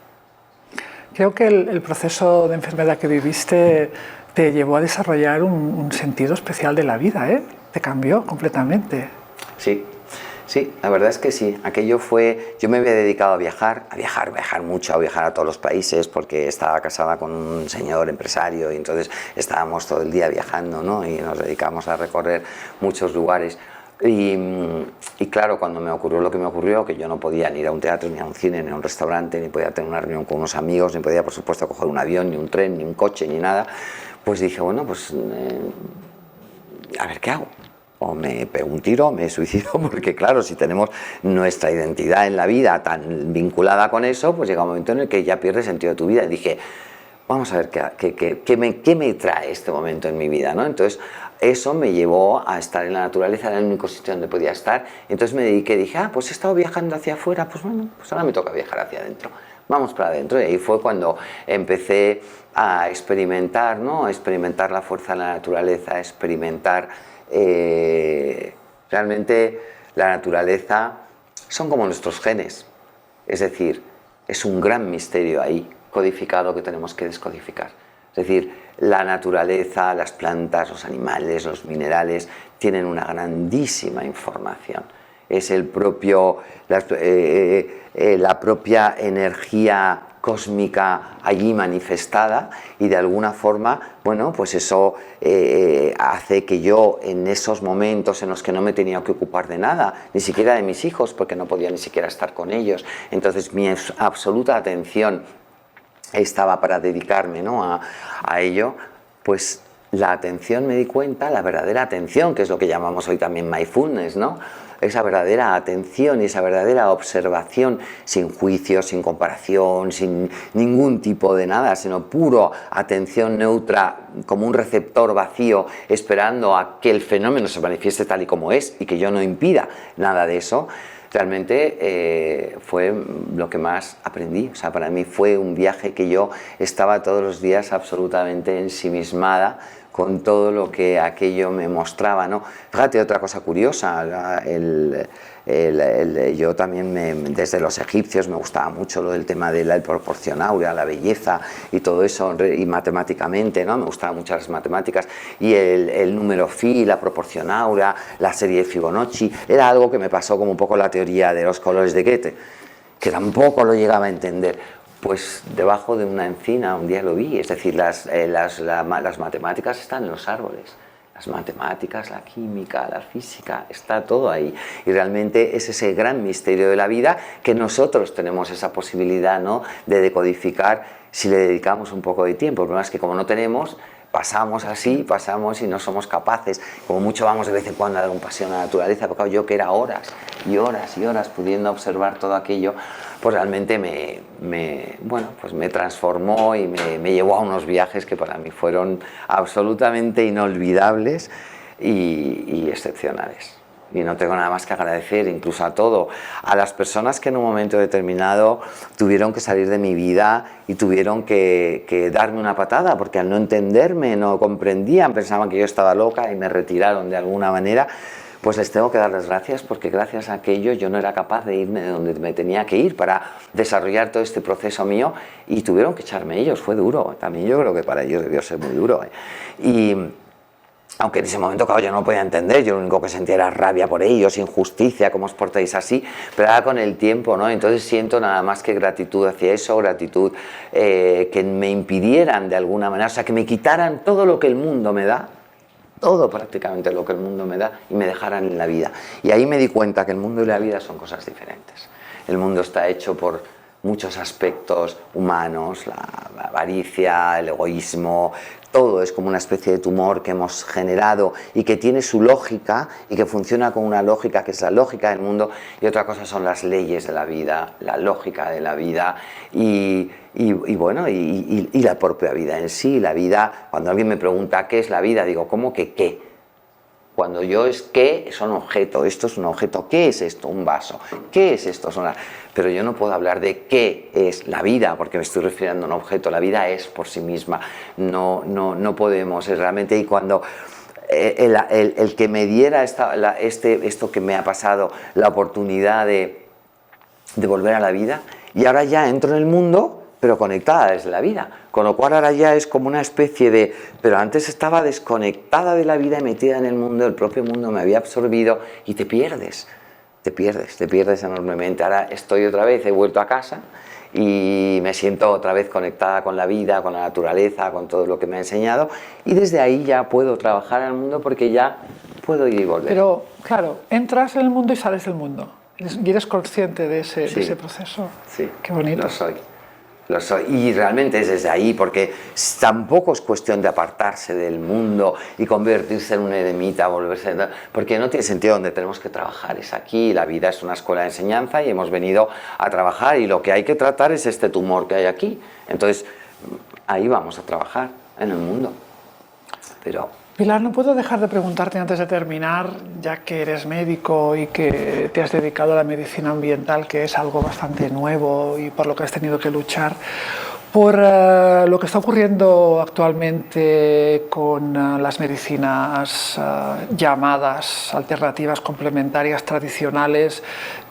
Creo que el proceso de enfermedad que viviste te llevó a desarrollar un sentido especial de la vida, ¿eh? Te cambió completamente. Sí, la verdad es que sí. Aquello fue... Yo me había dedicado a viajar mucho, a viajar a todos los países, porque estaba casada con un señor empresario y entonces estábamos todo el día viajando, ¿no? Y nos dedicamos a recorrer muchos lugares. Y claro, cuando me ocurrió lo que me ocurrió, que yo no podía ni ir a un teatro, ni a un cine, ni a un restaurante, ni podía tener una reunión con unos amigos, ni podía, por supuesto, coger un avión, ni un tren, ni un coche, ni nada, pues dije, bueno, pues a ver qué hago. O me pego un tiro, me suicido, porque claro, si tenemos nuestra identidad en la vida tan vinculada con eso, pues llega un momento en el que ya pierdes sentido de tu vida. Y dije, vamos a ver qué me trae este momento en mi vida, ¿no? Entonces, eso me llevó a estar en la naturaleza, era el único sitio donde podía estar. Entonces me dediqué, dije, pues he estado viajando hacia afuera, pues bueno, pues ahora me toca viajar hacia adentro. Vamos para adentro. Y ahí fue cuando empecé a experimentar, ¿no? A experimentar la fuerza de la naturaleza, a experimentar... realmente la naturaleza son como nuestros genes, es decir, es un gran misterio ahí codificado que tenemos que descodificar. Es decir, la naturaleza, las plantas, los animales, los minerales tienen una grandísima información. Es la propia energía cósmica allí manifestada, y de alguna forma, bueno, pues eso hace que yo, en esos momentos en los que no me tenía que ocupar de nada, ni siquiera de mis hijos, porque no podía ni siquiera estar con ellos, entonces mi absoluta atención estaba para dedicarme, ¿no?, a ello, pues la atención, me di cuenta, la verdadera atención, que es lo que llamamos hoy también mindfulness, ¿no?, esa verdadera atención y esa verdadera observación, sin juicio, sin comparación, sin ningún tipo de nada, sino puro atención neutra, como un receptor vacío, esperando a que el fenómeno se manifieste tal y como es y que yo no impida nada de eso. Realmente fue lo que más aprendí. O sea, para mí fue un viaje que yo estaba todos los días absolutamente ensimismada con todo lo que aquello me mostraba, ¿no? Fíjate, otra cosa curiosa, yo también desde los egipcios me gustaba mucho lo del tema de la proporción áurea, la belleza y todo eso, y matemáticamente, ¿no? Me gustaban mucho las matemáticas, y el número phi, la proporción áurea, la serie de Fibonacci, era algo que me pasó como un poco la teoría de los colores de Goethe, que tampoco lo llegaba a entender. Pues debajo de una encina un día lo vi, es decir, las matemáticas están en los árboles, las matemáticas, la química, la física, está todo ahí, y realmente es ese gran misterio de la vida que nosotros tenemos esa posibilidad, ¿no?, de decodificar si le dedicamos un poco de tiempo. El problema es que como no tenemos, pasamos y no somos capaces, como mucho vamos de vez en cuando a dar un paseo a la naturaleza, porque yo que era horas y horas pudiendo observar todo aquello, pues realmente pues me transformó y me llevó a unos viajes que para mí fueron absolutamente inolvidables y excepcionales. Y no tengo nada más que agradecer incluso a las personas que en un momento determinado tuvieron que salir de mi vida y tuvieron que darme una patada, porque al no entenderme, no comprendían, pensaban que yo estaba loca y me retiraron de alguna manera. Pues les tengo que dar las gracias, porque gracias a aquello yo no era capaz de irme de donde me tenía que ir para desarrollar todo este proceso mío, y tuvieron que echarme ellos. Fue duro, también yo creo que para ellos debió ser muy duro. Y aunque en ese momento, claro, yo no podía entender, yo lo único que sentía era rabia por ellos, injusticia, cómo os portáis así, pero ahora con el tiempo, ¿no? Entonces siento nada más que gratitud hacia eso, gratitud que me impidieran de alguna manera, o sea, que me quitaran todo lo que el mundo me da, todo prácticamente lo que el mundo me da, y me dejaran en la vida. Y ahí me di cuenta que el mundo y la vida son cosas diferentes. El mundo está hecho por muchos aspectos humanos, la avaricia, el egoísmo, todo es como una especie de tumor que hemos generado y que tiene su lógica y que funciona con una lógica que es la lógica del mundo, y otra cosa son las leyes de la vida, la lógica de la vida y la propia vida en sí. La vida, cuando alguien me pregunta qué es la vida, digo, ¿cómo que qué? Cuando yo es qué, son objeto, esto es un objeto. ¿Qué es esto? Un vaso. ¿Qué es esto? Pero yo no puedo hablar de qué es la vida, porque me estoy refiriendo a un objeto. La vida es por sí misma. No podemos realmente. Y cuando el que me diera esto que me ha pasado, la oportunidad de volver a la vida, y ahora ya entro en el mundo, pero conectada desde la vida, con lo cual ahora ya es como una especie de... Pero antes estaba desconectada de la vida y metida en el mundo, el propio mundo me había absorbido, y te pierdes enormemente. Ahora estoy otra vez, he vuelto a casa y me siento otra vez conectada con la vida, con la naturaleza, con todo lo que me ha enseñado, y desde ahí ya puedo trabajar en el mundo, porque ya puedo ir y volver. Pero, claro, entras en el mundo y sales del mundo, y eres consciente de ese proceso. Sí, qué bonito. Lo soy. Y realmente es desde ahí, porque tampoco es cuestión de apartarse del mundo y convertirse en un eremita, porque no tiene sentido. Donde tenemos que trabajar es aquí. La vida es una escuela de enseñanza y hemos venido a trabajar, y lo que hay que tratar es este tumor que hay aquí. Entonces ahí vamos a trabajar, en el mundo. Pero Pilar, no puedo dejar de preguntarte antes de terminar, ya que eres médico y que te has dedicado a la medicina ambiental, que es algo bastante nuevo y por lo que has tenido que luchar, por lo que está ocurriendo actualmente con las medicinas llamadas alternativas complementarias tradicionales,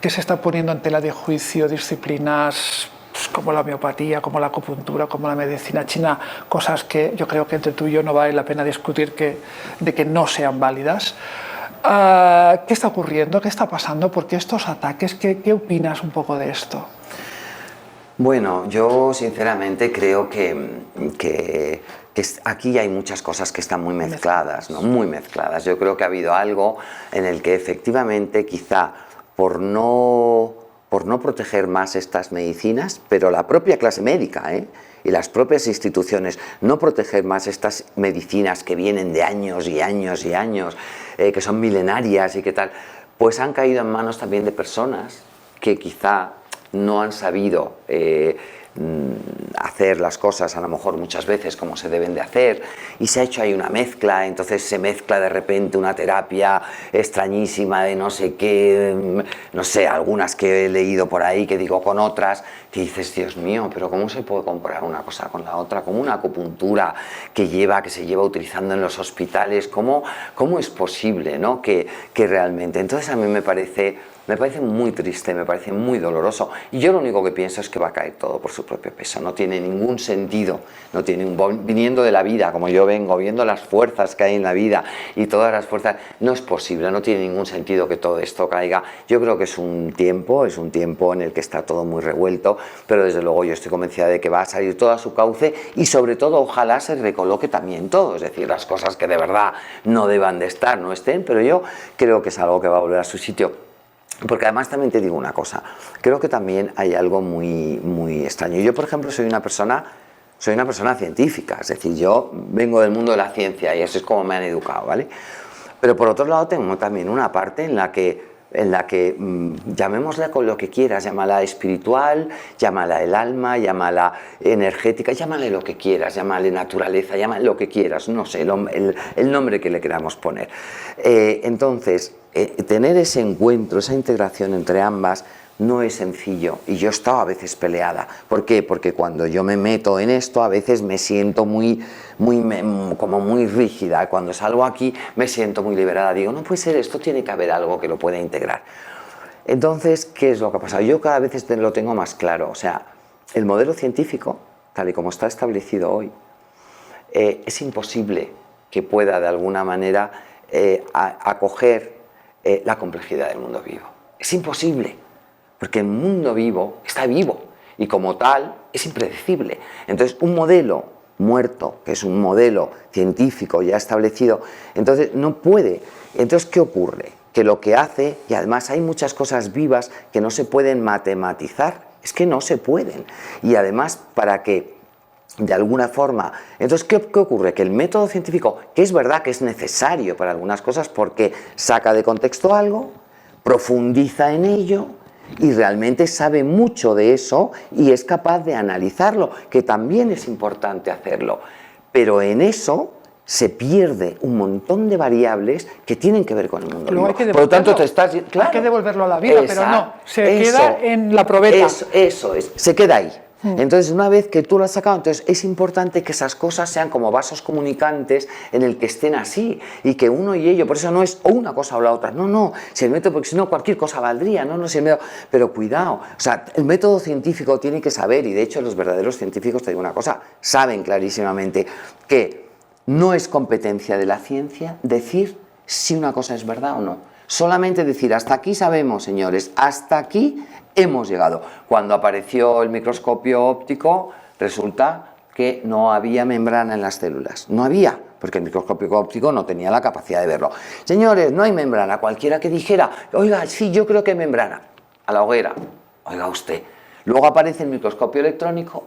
que se está poniendo en tela de juicio disciplinas como la homeopatía, como la acupuntura, como la medicina china, cosas que yo creo que entre tú y yo no vale la pena discutir de que no sean válidas. ¿Qué está ocurriendo? ¿Qué está pasando? ¿Por qué estos ataques? ¿Qué opinas un poco de esto? Bueno, yo sinceramente creo que aquí hay muchas cosas que están muy mezcladas, ¿no? Muy mezcladas. Yo creo que ha habido algo en el que efectivamente, quizá por no proteger más estas medicinas, pero la propia clase médica y las propias instituciones, no proteger más estas medicinas que vienen de años y años y años, que son milenarias y que tal, pues han caído en manos también de personas que quizá no han sabido hacer las cosas a lo mejor muchas veces como se deben de hacer, y se ha hecho ahí una mezcla. Entonces se mezcla de repente una terapia extrañísima de no sé qué, no sé, algunas que he leído por ahí, que digo, con otras que dices, Dios mío, pero ¿cómo se puede comparar una cosa con la otra? Como una acupuntura que se lleva utilizando en los hospitales, ¿cómo es posible, ¿no? que realmente? Entonces a mí me parece muy triste, me parece muy doloroso, y yo lo único que pienso es que va a caer todo por su propio peso. No tiene ningún sentido, viniendo de la vida como yo vengo, viendo las fuerzas que hay en la vida y todas las fuerzas, no es posible, no tiene ningún sentido que todo esto caiga. Yo creo que es un tiempo en el que está todo muy revuelto, pero desde luego yo estoy convencida de que va a salir todo a su cauce, y sobre todo ojalá se recoloque también todo, es decir, las cosas que de verdad no deban de estar, no estén, pero yo creo que es algo que va a volver a su sitio. Porque además también te digo una cosa, creo que también hay algo muy, muy extraño. Yo, por ejemplo, soy una persona científica, es decir, yo vengo del mundo de la ciencia y eso es como me han educado, ¿vale? Pero por otro lado tengo también una parte en la que en la que, llamémosla con lo que quieras, llámala espiritual, llámala el alma, llámala energética, llámale lo que quieras, llámale naturaleza, llámale lo que quieras, no sé, el nombre que le queramos poner. Entonces, tener ese encuentro, esa integración entre ambas, no es sencillo, y yo he estado a veces peleada. ¿Por qué? Porque cuando yo me meto en esto a veces me siento como muy rígida. Cuando salgo aquí me siento muy liberada. Digo, no puede ser, esto tiene que haber algo que lo pueda integrar. Entonces, ¿qué es lo que ha pasado? Yo cada vez lo tengo más claro. O sea, el modelo científico, tal y como está establecido hoy, es imposible que pueda de alguna manera acoger la complejidad del mundo vivo. Es imposible. Porque el mundo vivo está vivo y como tal es impredecible. Entonces un modelo muerto, que es un modelo científico ya establecido, entonces no puede. Entonces, ¿qué ocurre? Que lo que hace, y además hay muchas cosas vivas que no se pueden matematizar, es que no se pueden. Y además para que de alguna forma, entonces ¿qué ocurre? Que el método científico, que es verdad que es necesario para algunas cosas porque saca de contexto algo, profundiza en ello, y realmente sabe mucho de eso y es capaz de analizarlo, que también es importante hacerlo. Pero en eso se pierde un montón de variables que tienen que ver con el mundo vivo. Por lo tanto, claro, hay que devolverlo a la vida, pero no, queda en la probeta. Eso es, se queda ahí. Entonces, una vez que tú lo has sacado, entonces es importante que esas cosas sean como vasos comunicantes en el que estén así y que uno y ello, por eso no es o una cosa o la otra, no, si el método, porque si no cualquier cosa valdría, si el método, pero cuidado, o sea, el método científico tiene que saber, y de hecho los verdaderos científicos, te digo una cosa, saben clarísimamente que no es competencia de la ciencia decir si una cosa es verdad o no. Solamente decir, hasta aquí sabemos, señores, hasta aquí hemos llegado. Cuando apareció el microscopio óptico, resulta que no había membrana en las células. No había, porque el microscopio óptico no tenía la capacidad de verlo. Señores, no hay membrana. Cualquiera que dijera, oiga, sí, yo creo que hay membrana, a la hoguera. Oiga usted. Luego aparece el microscopio electrónico.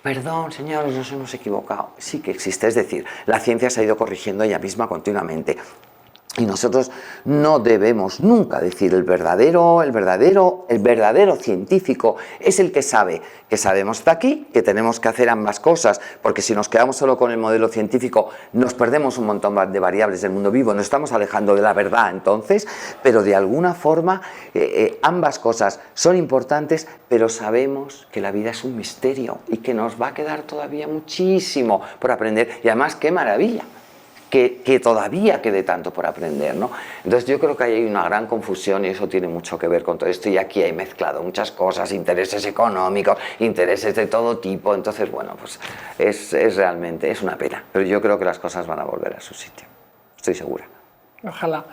Perdón, señores, nos hemos equivocado. Sí que existe, es decir, la ciencia se ha ido corrigiendo ella misma continuamente. Y nosotros no debemos nunca decir el verdadero científico es el que sabe, que sabemos hasta aquí, que tenemos que hacer ambas cosas, porque si nos quedamos solo con el modelo científico nos perdemos un montón de variables del mundo vivo, nos estamos alejando de la verdad entonces, pero de alguna forma ambas cosas son importantes, pero sabemos que la vida es un misterio y que nos va a quedar todavía muchísimo por aprender, y además qué maravilla. Que todavía quede tanto por aprender, ¿no? Entonces yo creo que hay una gran confusión y eso tiene mucho que ver con todo esto, y aquí hay mezclado muchas cosas, intereses económicos, intereses de todo tipo, entonces bueno, pues es realmente, es una pena, pero yo creo que las cosas van a volver a su sitio, estoy segura. Ojalá.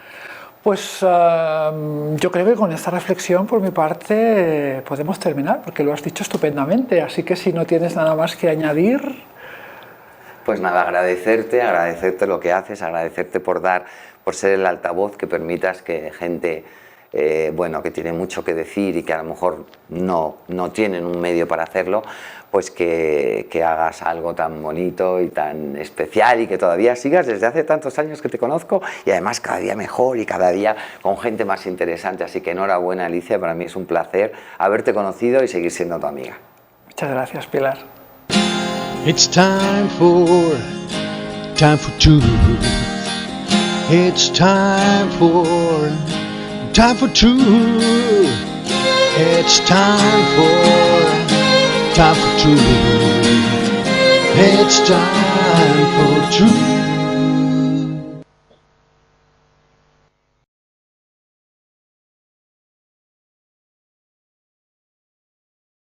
Pues yo creo que con esta reflexión por mi parte podemos terminar, porque lo has dicho estupendamente, así que si no tienes nada más que añadir... Pues nada, agradecerte lo que haces, agradecerte por ser el altavoz que permitas que gente, que tiene mucho que decir y que a lo mejor no tienen un medio para hacerlo, pues que hagas algo tan bonito y tan especial y que todavía sigas desde hace tantos años que te conozco y además cada día mejor y cada día con gente más interesante. Así que enhorabuena, Alicia, para mí es un placer haberte conocido y seguir siendo tu amiga. Muchas gracias, Pilar. It's time for two. It's time for two. It's time for two. It's time for two.